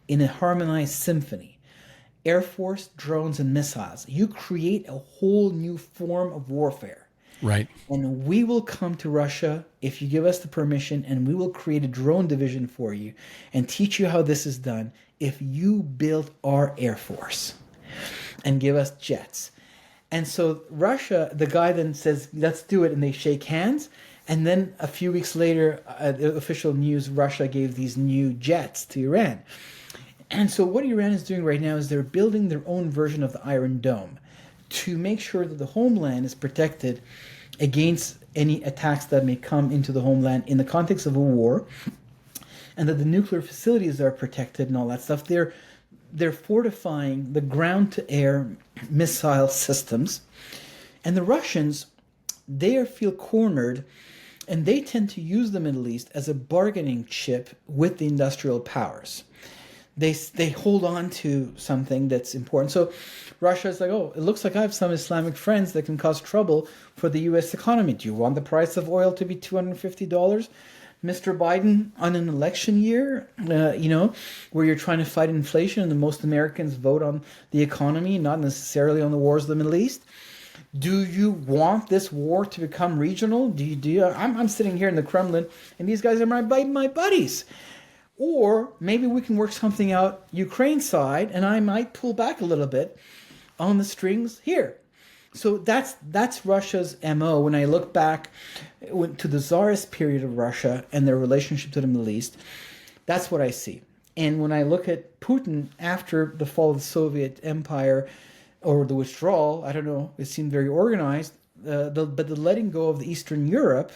in a harmonized symphony, Air Force, drones, and missiles, you create a whole new form of warfare. Right. And we will come to Russia if you give us the permission, and we will create a drone division for you and teach you how this is done if you build our Air Force. and give us jets. And so Russia, the guy then says, let's do it. And they shake hands. And then a few weeks later, the official news, Russia gave these new jets to Iran. And so what Iran is doing right now is they're building their own version of the Iron Dome to make sure that the homeland is protected against any attacks that may come into the homeland in the context of a war, and that the nuclear facilities are protected and all that stuff. They're fortifying the ground-to-air missile systems. And the Russians, they feel cornered, and they tend to use the Middle East as a bargaining chip with the industrial powers. They hold on to something that's important. So Russia is like, oh, it looks like I have some Islamic friends that can cause trouble for the U.S. economy. Do you want the price of oil to be $250? Mr. Biden, on an election year, where you're trying to fight inflation and most Americans vote on the economy, not necessarily on the wars of the Middle East. Do you want this war to become regional? I'm sitting here in the Kremlin, and these guys are my buddies. Or maybe we can work something out Ukraine side, and I might pull back a little bit on the strings here. So that's Russia's MO. When I look back to the Tsarist period of Russia and their relationship to the Middle East, that's what I see. And when I look at Putin after the fall of the Soviet Empire or the withdrawal, I don't know, it seemed very organized, but the letting go of the Eastern Europe,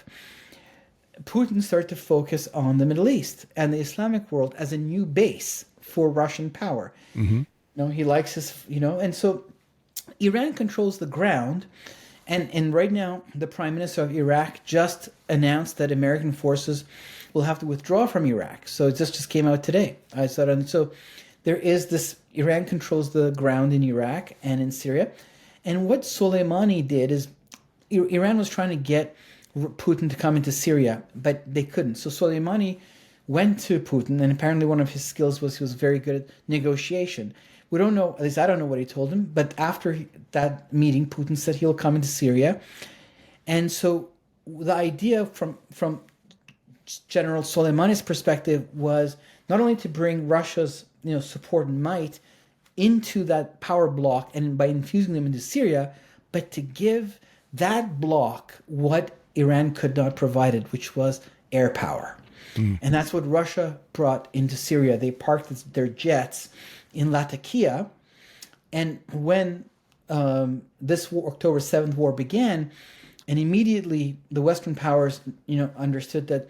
Putin started to focus on the Middle East and the Islamic world as a new base for Russian power. Mm-hmm. He likes his, and so Iran controls the ground. And right now, the Prime Minister of Iraq just announced that American forces will have to withdraw from Iraq. So it just came out today. So there is this, Iran controls the ground in Iraq and in Syria. And what Soleimani did is, Iran was trying to get Putin to come into Syria, but they couldn't. So Soleimani went to Putin, and apparently one of his skills was he was very good at negotiation. We don't know, at least I don't know what he told him, but after that meeting, Putin said he'll come into Syria. And so the idea from General Soleimani's perspective was not only to bring Russia's support and might into that power bloc and by infusing them into Syria, but to give that bloc what Iran could not provide it, which was air power. And that's what Russia brought into Syria. They parked their jets in Latakia. And when this war, October 7th war began, and immediately the Western powers, understood that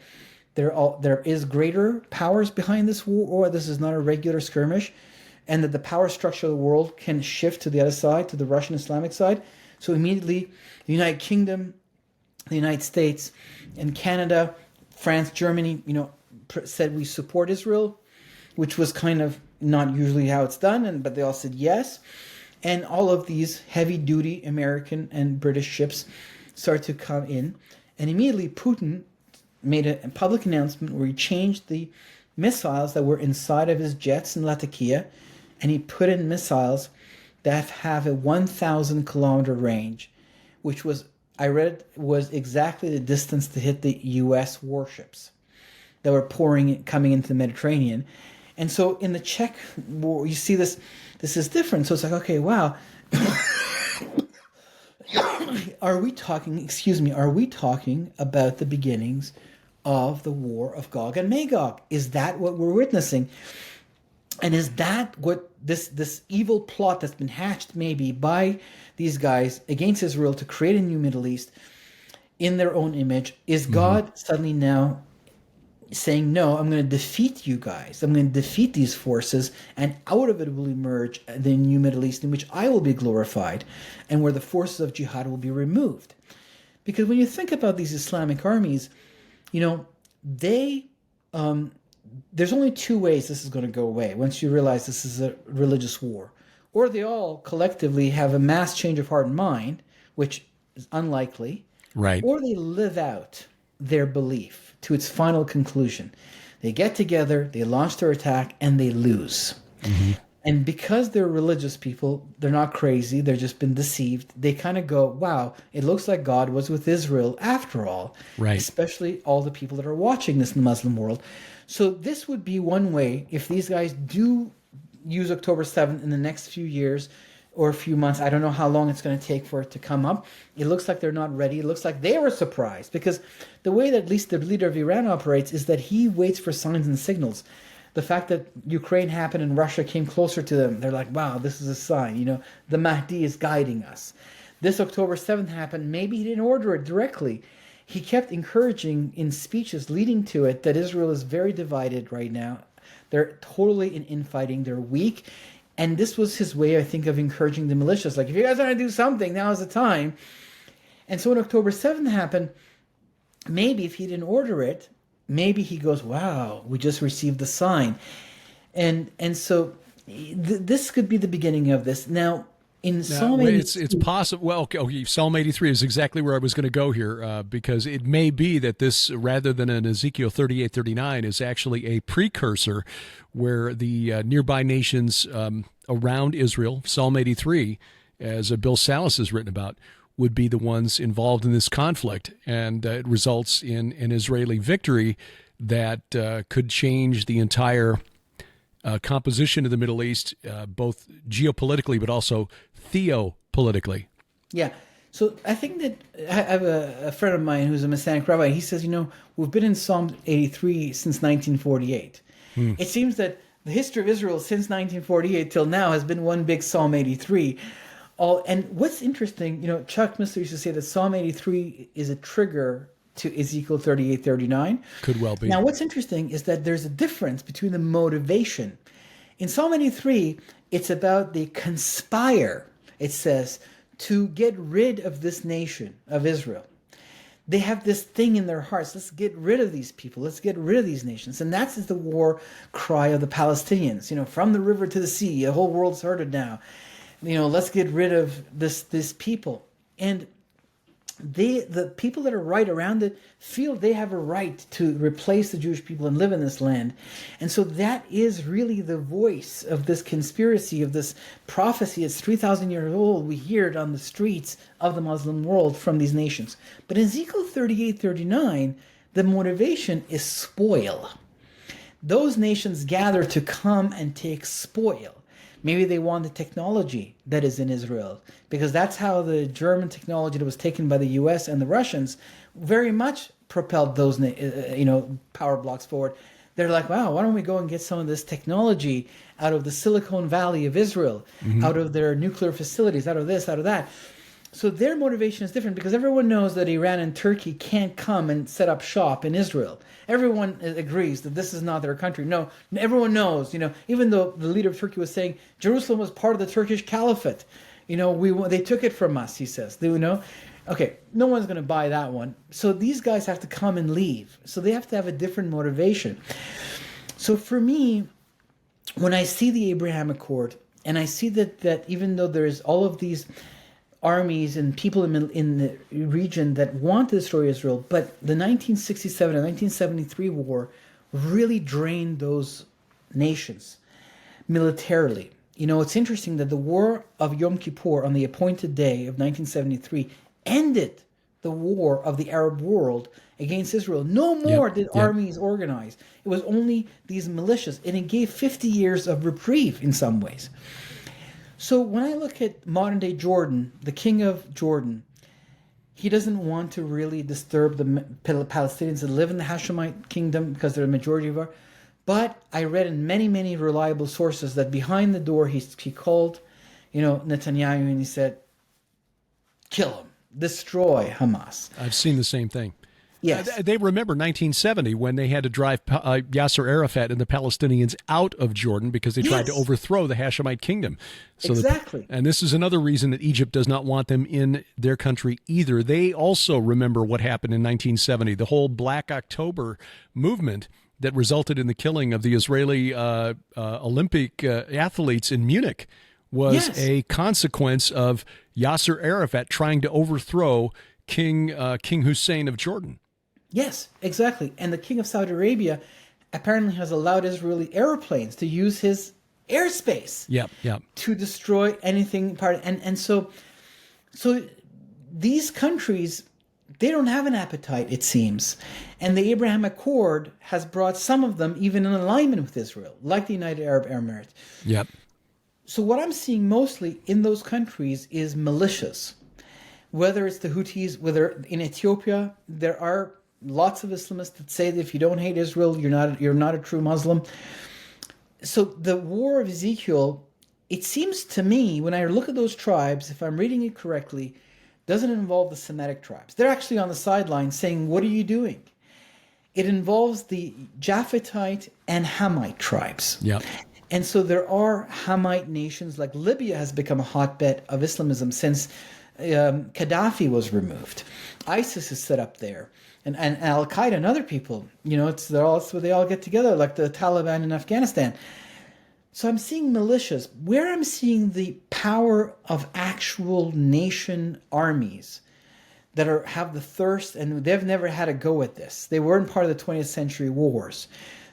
there is greater powers behind this war, or this is not a regular skirmish, and that the power structure of the world can shift to the other side, to the Russian Islamic side. So immediately the United Kingdom, the United States, and Canada, France, Germany, said we support Israel, which was kind of not usually how it's done, but they all said yes. And all of these heavy-duty American and British ships started to come in. And immediately Putin made a public announcement where he changed the missiles that were inside of his jets in Latakia, and he put in missiles that have a 1,000-kilometer range, which was, I read, was exactly the distance to hit the U.S. warships that were coming into the Mediterranean. And so in the Czech war, you see this is different. So it's like, okay, wow. Are we talking about the beginnings of the war of Gog and Magog? Is that what we're witnessing? And is that what this evil plot that's been hatched maybe by these guys against Israel to create a new Middle East in their own image? Is God suddenly now saying, no, I'm going to defeat you guys. I'm going to defeat these forces, and out of it will emerge the new Middle East in which I will be glorified and where the forces of jihad will be removed? Because when you think about these Islamic armies, there's only two ways this is going to go away once you realize this is a religious war. Or they all collectively have a mass change of heart and mind, which is unlikely. Right. Or they live out their belief to its final conclusion. They get together, they launch their attack, and they lose. Mm-hmm. And because they're religious people, they're not crazy, they've just been deceived. They kind of go, wow, it looks like God was with Israel after all. Right. Especially all the people that are watching this in the Muslim world. So this would be one way, if these guys do use October 7th in the next few years or a few months. I don't know how long it's going to take for it to come up. It looks like they're not ready. It looks like they were surprised, because the way that at least the leader of Iran operates is that he waits for signs and signals. The fact that Ukraine happened and Russia came closer to them, they're like, wow, this is a sign. The Mahdi is guiding us. This October 7th happened. Maybe he didn't order it directly. He kept encouraging in speeches leading to it that Israel is very divided right now. They're totally in infighting. They're weak. And this was his way, I think, of encouraging the militias. Like, if you guys want to do something, now is the time. And so when October 7th happened, maybe if he didn't order it, maybe he goes, wow, we just received the sign. And so this could be the beginning of this. Now, in Psalm 83... It's possible. Well, okay, Psalm 83 is exactly where I was going to go here, because it may be that this, rather than an Ezekiel 38:39, is actually a precursor where the nearby nations around Israel, Psalm 83, as Bill Salas has written about, would be the ones involved in this conflict. And it results in an Israeli victory that could change the entire composition of the Middle East, both geopolitically but also theopolitically. Yeah. So I think that I have a friend of mine who's a Messianic rabbi. He says, we've been in Psalm 83 since 1948. It seems that the history of Israel since 1948 till now has been one big Psalm 83. And what's interesting, Chuck Missler used to say that Psalm 83 is a trigger to Ezekiel 38:39. Could well be. Now, what's interesting is that there's a difference between the motivation. In Psalm 83, it's about the conspire, it says, to get rid of this nation of Israel. They have this thing in their hearts. Let's get rid of these people. Let's get rid of these nations. And that's the war cry of the Palestinians. From the river to the sea, the whole world's heard it now. Let's get rid of this people. And the people that are right around it feel they have a right to replace the Jewish people and live in this land. And so that is really the voice of this conspiracy, of this prophecy. It's 3,000 years old. We hear it on the streets of the Muslim world from these nations. But in Ezekiel 38:39, the motivation is spoil. Those nations gather to come and take spoil. Maybe they want the technology that is in Israel, because that's how the German technology that was taken by the U.S. and the Russians very much propelled those, power blocks forward. They're like, wow, why don't we go and get some of this technology out of the Silicon Valley of Israel, out of their nuclear facilities, out of this, out of that. So their motivation is different, because everyone knows that Iran and Turkey can't come and set up shop in Israel. Everyone agrees that this is not their country. No, everyone knows, even though the leader of Turkey was saying Jerusalem was part of the Turkish Caliphate. They took it from us, he says. Do you know? Okay, no one's going to buy that one. So these guys have to come and leave. So they have to have a different motivation. So for me, when I see the Abraham Accord, and I see that even though there's all of these armies and people in the region that want to destroy Israel, but the 1967 and 1973 war really drained those nations militarily. It's interesting that the war of Yom Kippur on the appointed day of 1973 ended the war of the Arab world against Israel. No more did armies organize. It was only these militias, and it gave 50 years of reprieve in some ways. So when I look at modern-day Jordan, the king of Jordan, he doesn't want to really disturb the Palestinians that live in the Hashemite kingdom, because they're the majority of our. But I read in many, many reliable sources that behind the door he called, Netanyahu, and he said, kill him, destroy Hamas. I've seen the same thing. Yes. They remember 1970 when they had to drive Yasser Arafat and the Palestinians out of Jordan because they tried to overthrow the Hashemite kingdom. So exactly. And this is another reason that Egypt does not want them in their country either. They also remember what happened in 1970, the whole Black October movement that resulted in the killing of the Israeli Olympic athletes in Munich was a consequence of Yasser Arafat trying to overthrow King Hussein of Jordan. Yes, exactly. And the king of Saudi Arabia apparently has allowed Israeli airplanes to use his airspace to destroy anything and so these countries, they don't have an appetite, it seems. And the Abraham Accord has brought some of them even in alignment with Israel, like the United Arab Emirates. Yep. So what I'm seeing mostly in those countries is militias. Whether it's the Houthis, whether in Ethiopia, there are lots of Islamists that say that if you don't hate Israel, you're not a true Muslim. So the war of Ezekiel, it seems to me, when I look at those tribes, if I'm reading it correctly, doesn't involve the Semitic tribes. They're actually on the sidelines saying, what are you doing? It involves the Japhetite and Hamite tribes. Yeah. And so there are Hamite nations, like Libya has become a hotbed of Islamism since Gaddafi was removed. ISIS is set up there. And Al-Qaeda and other people, they all get together, like the Taliban in Afghanistan. So I'm seeing militias. Where I'm seeing the power of actual nation armies that have the thirst, and they've never had a go at this. They weren't part of the 20th century wars.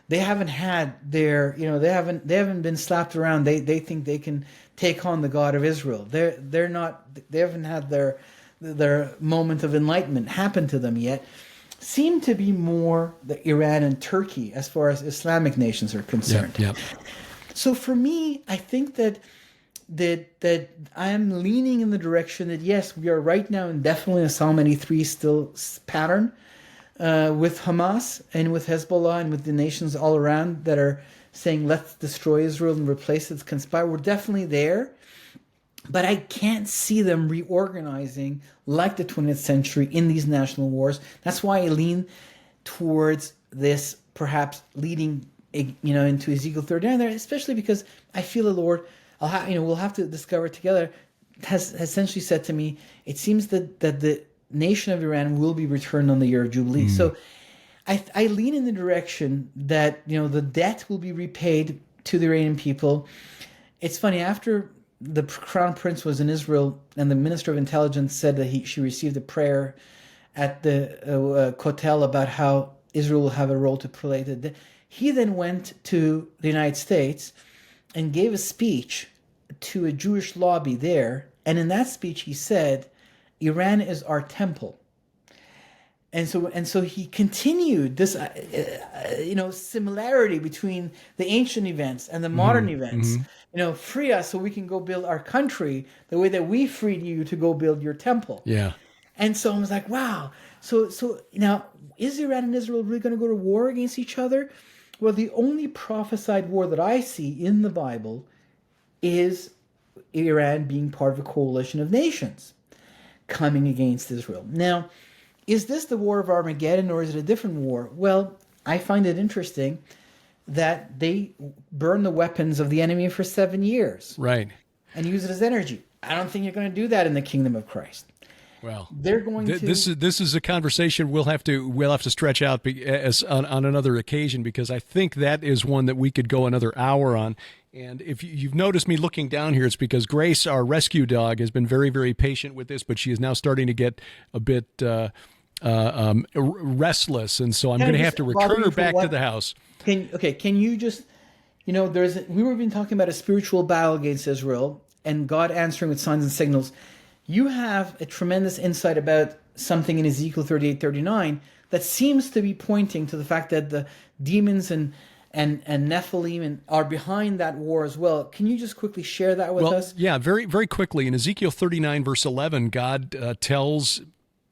They haven't had they haven't been slapped around. They think they can take on the God of Israel. They haven't had their moment of enlightenment happen to them yet. Seem to be more the Iran and Turkey as far as Islamic nations are concerned. Yep. So for me, I think that I am leaning in the direction that yes, we are right now in definitely a Psalm 83 still pattern with Hamas and with Hezbollah and with the nations all around that are saying let's destroy Israel and replace it, conspire. We're definitely there. But I can't see them reorganizing like the 20th century in these national wars. That's why I lean towards this, perhaps leading, into Ezekiel 39 there, especially because I feel the Lord, we'll have to discover together, has essentially said to me, it seems that the nation of Iran will be returned on the year of Jubilee. So I lean in the direction that, the debt will be repaid to the Iranian people. It's funny, after the crown prince was in Israel, and the minister of intelligence said that she received a prayer at the Kotel about how Israel will have a role to play. He then went to the United States and gave a speech to a Jewish lobby there, and in that speech he said, "Iran is our temple." And so he continued this, similarity between the ancient events and the modern events. Free us so we can go build our country the way that we freed you to go build your temple. Yeah. And so I was like, wow. So now, is Iran and Israel really going to go to war against each other? Well, the only prophesied war that I see in the Bible is Iran being part of a coalition of nations coming against Israel. Now, is this the war of Armageddon, or is it a different war? Well, I find it interesting that they burn the weapons of the enemy for 7 years. Right. And use it as energy. I don't think you're going to do that in the kingdom of Christ. Well, they're going to. This is a conversation we'll have to stretch out on another occasion, because I think that is one that we could go another hour on. And if you've noticed me looking down here, it's because Grace, our rescue dog, has been very, very patient with this, but she is now starting to get a bit restless, and so I'm going to have to return her back to the house. Can you just, we were been talking about a spiritual battle against Israel and God answering with signs and signals. You have a tremendous insight about something in Ezekiel 38-39 that seems to be pointing to the fact that the demons and Nephilim are behind that war as well. Can you just quickly share that with us? Yeah, very, very quickly. In Ezekiel 39, verse 11, God tells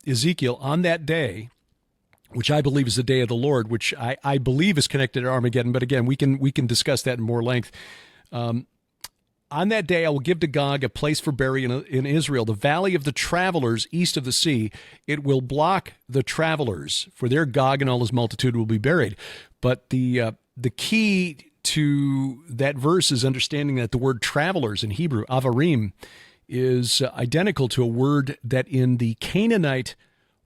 Ezekiel on that day, which I believe is the day of the Lord, which I believe is connected to Armageddon. But again, we can discuss that in more length. On that day, I will give to Gog a place for burial in Israel, the valley of the travelers east of the sea. It will block the travelers, for there Gog and all his multitude will be buried. But the key to that verse is understanding that the word travelers in Hebrew, avarim, is identical to a word that in the Canaanite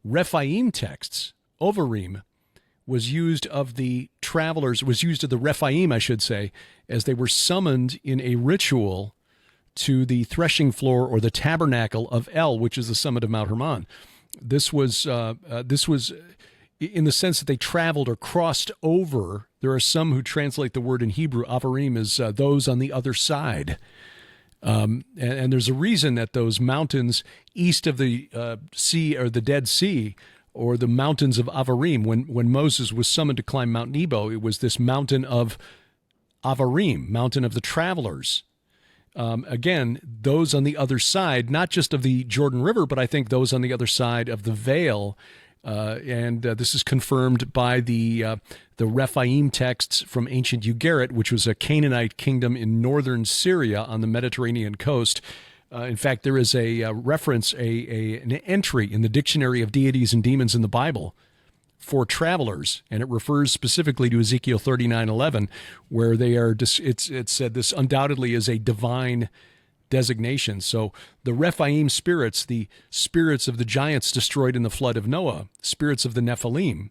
Rephaim texts, Ovarim, was used of the travelers, was used of the Rephaim, I should say, as they were summoned in a ritual to the threshing floor or the tabernacle of El, which is the summit of Mount Hermon. This was in the sense that they traveled or crossed over. There are some who translate the word in Hebrew, Avarim, as those on the other side. And there's a reason that those mountains east of the sea, or the Dead Sea, or the mountains of Avarim, when Moses was summoned to climb Mount Nebo, it was this mountain of Avarim, mountain of the travelers. Again, those on the other side, not just of the Jordan River, but I think those on the other side of the Veil. And this is confirmed by the Rephaim texts from ancient Ugarit, which was a Canaanite kingdom in northern Syria on the Mediterranean coast. In fact, there is a reference, an entry in the Dictionary of Deities and Demons in the Bible for travelers, and it refers specifically to Ezekiel 39:11, where they are. It said this undoubtedly is a divine designation. So the Rephaim spirits, the spirits of the giants destroyed in the flood of Noah, spirits of the Nephilim,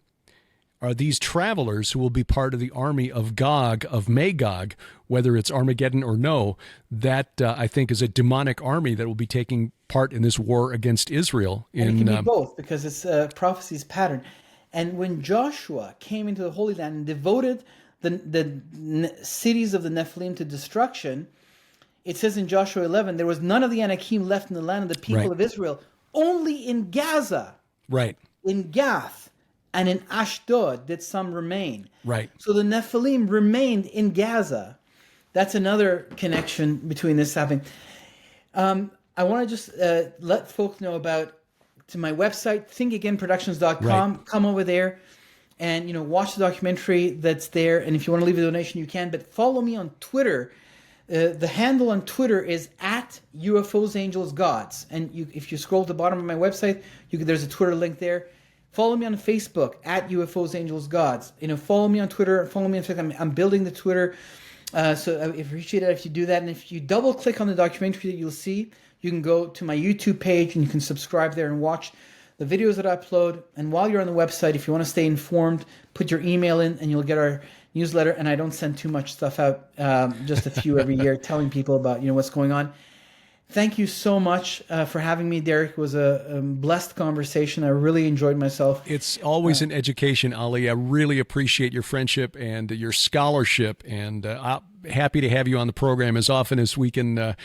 are these travelers who will be part of the army of Gog, of Magog, whether it's Armageddon or no. That, I think, is a demonic army that will be taking part in this war against Israel. And it can be both, because it's a prophecy's pattern. And when Joshua came into the Holy Land and devoted the cities of the Nephilim to destruction, it says in Joshua 11, there was none of the Anakim left in the land of the people of Israel, only in Gaza, in Gath, and in Ashdod did some remain. So the Nephilim remained in Gaza. That's another connection between this happening. I want to just let folks know about to my website, thinkagainproductions.com. Come over there and watch the documentary that's there. And if you want to leave a donation, you can. But follow me on Twitter. The handle on Twitter is at UFOs Angels Gods. And if you scroll to the bottom of my website, there's a Twitter link there. Follow me on Facebook at UFOs Angels Gods. Follow me on Twitter. Follow me on Facebook. I'm building the Twitter. So I appreciate it if you do that. And if you double click on the documentary that you'll see, you can go to my YouTube page and you can subscribe there and watch the videos that I upload. And while you're on the website, if you want to stay informed, put your email in and you'll get our newsletter. And I don't send too much stuff out, just a few every year, telling people about what's going on. Thank you so much for having me, Derek. It was a blessed conversation. I really enjoyed myself. It's always an education, Ali. I really appreciate your friendship and your scholarship, and happy to have you on the program as often as we can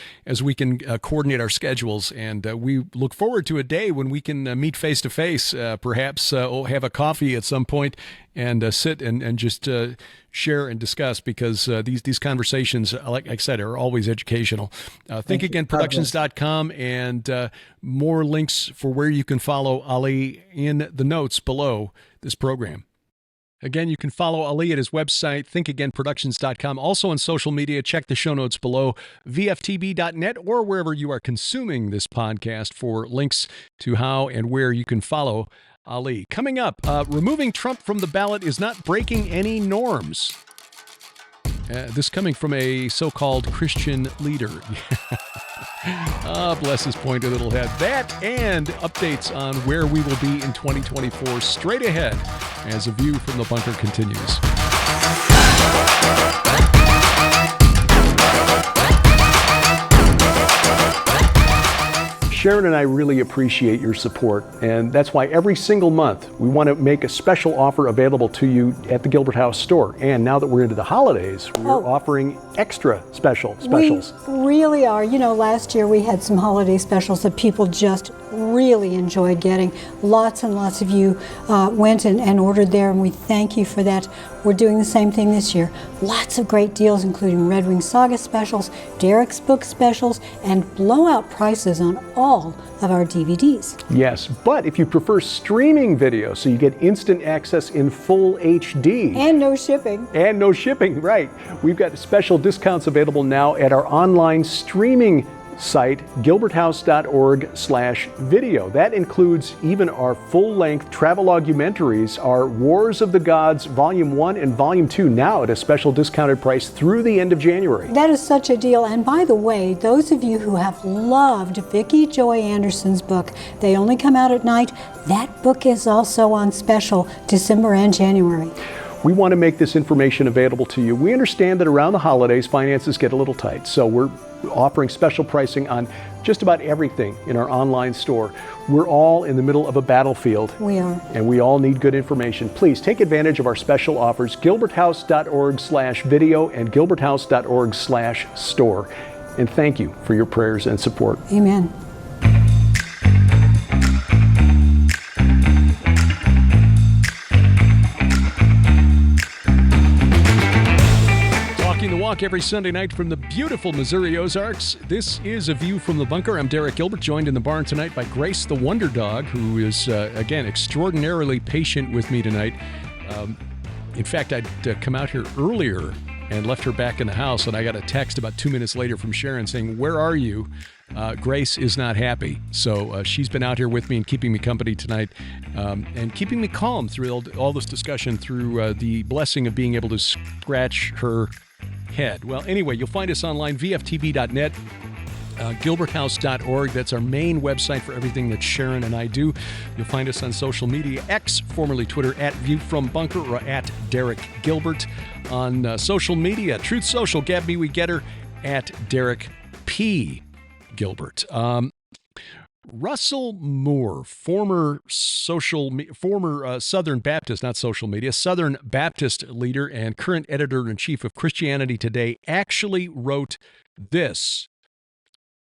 coordinate our schedules. And we look forward to a day when we can meet face to face, perhaps have a coffee at some point and sit and just share and discuss, because these conversations, like I said, are always educational. ThinkAgainProductions.com, and more links for where you can follow Ali in the notes below this program. Again, you can follow Ali at his website, thinkagainproductions.com. Also on social media, check the show notes below, VFTB.net, or wherever you are consuming this podcast for links to how and where you can follow Ali. Coming up, removing Trump from the ballot is not breaking any norms. This coming from a so-called Christian leader. Bless his pointed little head. That and updates on where we will be in 2024 straight ahead as A View from the Bunker continues. Sharon and I really appreciate your support, and that's why every single month we want to make a special offer available to you at the Gilbert House store. And now that we're into the holidays, we're offering extra specials. We really are. Last year we had some holiday specials that people just really enjoyed getting. Lots and lots of you went and ordered there, and we thank you for that. We're doing the same thing this year. Lots of great deals, including Red Wing Saga specials, Derek's book specials, and blowout prices on all of our DVDs. Yes, but if you prefer streaming video, so you get instant access in full HD. And no shipping. And no shipping, right. We've got special discounts available now at our online streaming site, gilberthouse.org/video. That includes even our full-length travelogumentaries, our Wars of the Gods Volume 1 and Volume 2, now at a special discounted price through the end of January. That is such a deal. And by the way, those of you who have loved Vicki Joy Anderson's book, They Only Come Out at Night, that book is also on special December and January. We want to make this information available to you. We understand that around the holidays, finances get a little tight, so we're offering special pricing on just about everything in our online store. We're all in the middle of a battlefield. We are. And we all need good information. Please take advantage of our special offers, gilberthouse.org/video and gilberthouse.org/store. And thank you for your prayers and support. Amen. Walk every Sunday night from the beautiful Missouri Ozarks. This is A View from the Bunker. I'm Derek Gilbert, joined in the barn tonight by Grace the Wonder Dog, who is, again, extraordinarily patient with me tonight. In fact, I'd come out here earlier and left her back in the house, and I got a text about 2 minutes later from Sharon saying, "Where are you?" Grace is not happy. So she's been out here with me and keeping me company tonight, and keeping me calm through all this discussion, through the blessing of being able to scratch her head. Well, anyway, you'll find us online, VFTB.net. GilbertHouse.org. That's our main website for everything that Sharon and I do. You'll find us on social media, X, formerly Twitter, at @ViewFromBunker or at Derek Gilbert. On social media, Truth Social, Gab Me We Getter, at Derek P. Gilbert. Russell Moore, former Southern Baptist, not social media, Southern Baptist leader and current editor-in-chief of Christianity Today, actually wrote this.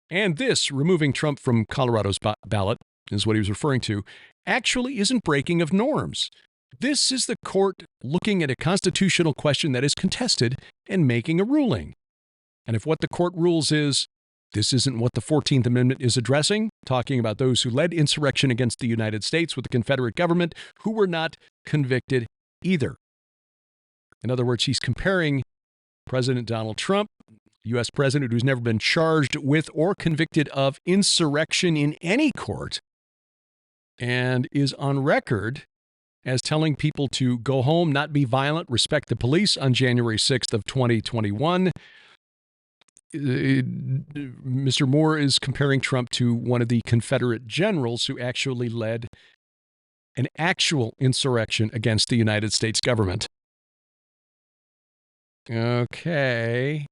And this, removing Trump from Colorado's ballot, is what he was referring to, actually isn't breaking of norms. This is the court looking at a constitutional question that is contested and making a ruling. And if what the court rules is, this isn't what the 14th Amendment is addressing, talking about those who led insurrection against the United States with the Confederate government, who were not convicted either. In other words, he's comparing President Donald Trump, U.S. president who's never been charged with or convicted of insurrection in any court, and is on record as telling people to go home, not be violent, respect the police on January 6th of 2021. Mr. Moore is comparing Trump to one of the Confederate generals who actually led an actual insurrection against the United States government. Okay.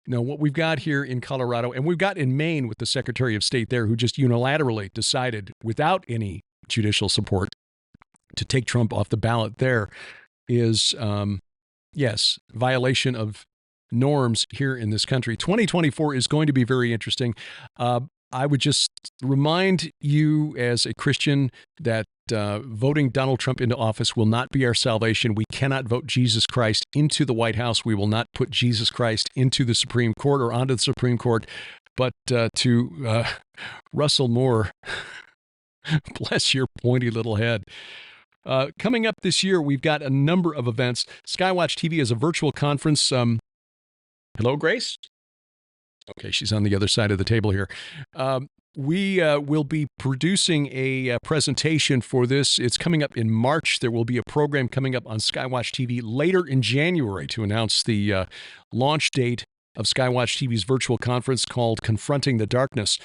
Now, what we've got here in Colorado, and we've got in Maine with the Secretary of State there, who just unilaterally decided, without any judicial support, to take Trump off the ballot there, is, yes, violation of norms here in this country. 2024 is going to be very interesting. I would just remind you as a Christian that voting Donald Trump into office will not be our salvation. We cannot vote Jesus Christ into the White House. We will not put Jesus Christ into the Supreme Court or onto the Supreme Court. But to Russell Moore, bless your pointy little head. Coming up this year, we've got a number of events. Skywatch TV is a virtual conference. Hello, Grace? Okay, she's on the other side of the table here. We will be producing a presentation for this. It's coming up in March. There will be a program coming up on Skywatch TV later in January to announce the launch date of Skywatch TV's virtual conference called Confronting the Darkness.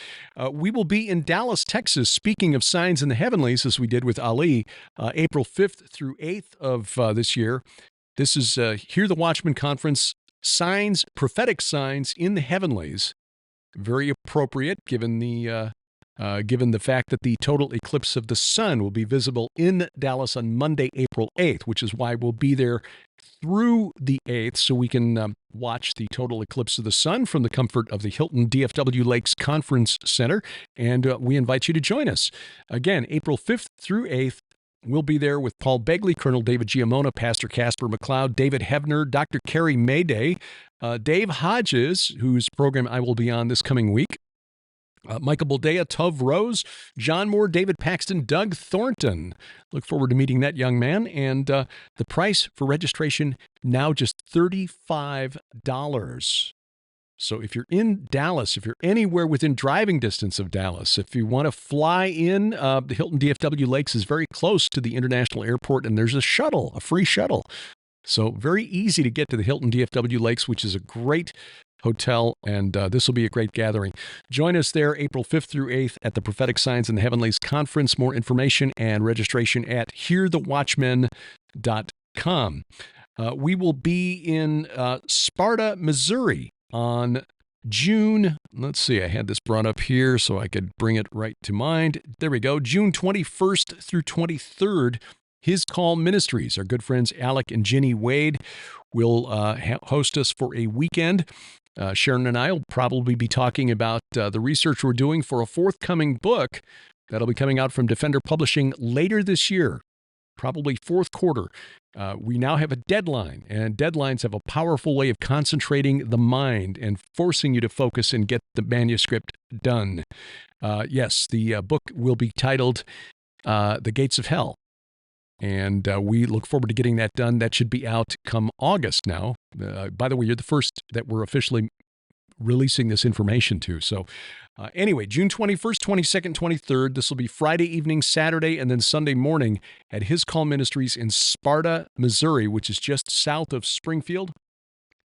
We will be in Dallas, Texas, speaking of signs in the heavenlies, as we did with Ali, April 5th through 8th of this year. This is Hear the Watchman Conference, Signs, Prophetic Signs in the Heavenlies. Very appropriate given the fact that the total eclipse of the sun will be visible in Dallas on Monday, April 8th, which is why we'll be there through the 8th so we can watch the total eclipse of the sun from the comfort of the Hilton DFW Lakes Conference Center. And we invite you to join us. Again, April 5th through 8th. We'll be there with Paul Begley, Colonel David Giammona, Pastor Casper McLeod, David Hebner, Dr. Carrie Mayday, Dave Hodges, whose program I will be on this coming week, Michael Boldea, Tov Rose, John Moore, David Paxton, Doug Thornton. Look forward to meeting that young man. And the price for registration now just $35. So if you're in Dallas, if you're anywhere within driving distance of Dallas, if you want to fly in, the Hilton DFW Lakes is very close to the international airport, and there's a shuttle, a free shuttle. So very easy to get to the Hilton DFW Lakes, which is a great hotel, and this will be a great gathering. Join us there April 5th through 8th at the Prophetic Signs in the Heavenlies Conference. More information and registration at hearthewatchmen.com. We will be in Sparta, Missouri on June, let's see, I had this brought up here so I could bring it right to mind. There we go. June 21st through 23rd, His Call Ministries. Our good friends Alec and Ginny Wade will host us for a weekend. Sharon and I will probably be talking about the research we're doing for a forthcoming book that'll be coming out from Defender Publishing later this year. probably fourth quarter. We now have a deadline, and deadlines have a powerful way of concentrating the mind and forcing you to focus and get the manuscript done. Yes, the book will be titled The Gates of Hell, and we look forward to getting that done. That should be out come August now. By the way, you're the first that we're officially releasing this information to. So anyway, June 21st, 22nd, 23rd. This will be Friday evening, Saturday, and then Sunday morning at His Call Ministries in Sparta, Missouri, which is just south of Springfield.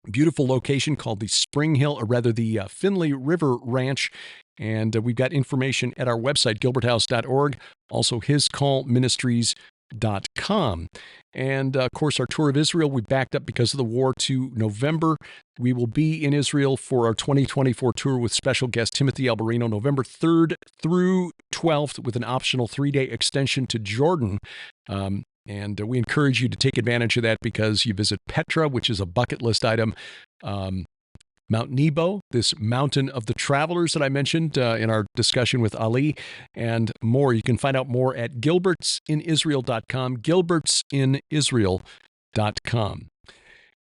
Beautiful location called the Spring Hill, or rather the Finley River Ranch. And we've got information at our website, gilberthouse.org, also hiscallministries.com. And of course, our tour of Israel, we backed up because of the war to November. We will be in Israel for our 2024 tour with special guest Timothy Alberino, November 3rd through 12th, with an optional 3-day extension to Jordan. And we encourage you to take advantage of that because you visit Petra, which is a bucket list item. Mount Nebo, this mountain of the travelers that I mentioned in our discussion with Ali, and more. You can find out more at gilbertsinisrael.com, gilbertsinisrael.com.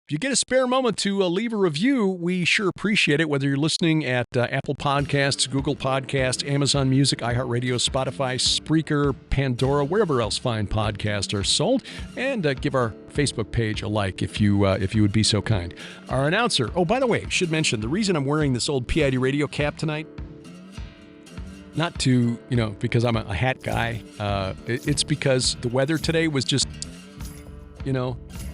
If you get a spare moment to leave a review, we sure appreciate it, whether you're listening at Apple Podcasts, Google Podcasts, Amazon Music, iHeartRadio, Spotify, Spreaker, Pandora, wherever else fine podcasts are sold, and give our Facebook page a like if you would be so kind. Our announcer, oh, by the way, should mention, the reason I'm wearing this old PID radio cap tonight, not to, because I'm a hat guy, it's because the weather today was just,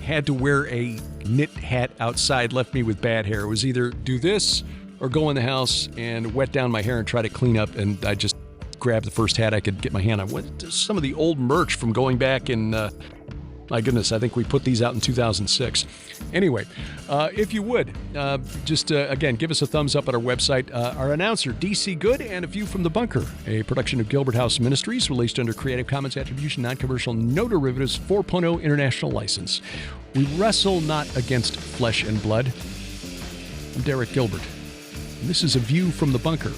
had to wear a knit hat outside, left me with bad hair. It was either do this or go in the house and wet down my hair and try to clean up, and I just grabbed the first hat I could get my hand on. Some of the old merch from going back in, my goodness, I think we put these out in 2006. Anyway, if you would, again, give us a thumbs up at our website. Our announcer, DC Good, and A View from the Bunker, a production of Gilbert House Ministries, released under Creative Commons Attribution, Non-Commercial, No Derivatives 4.0 International License. We wrestle not against flesh and blood. I'm Derek Gilbert, and this is A View from the Bunker.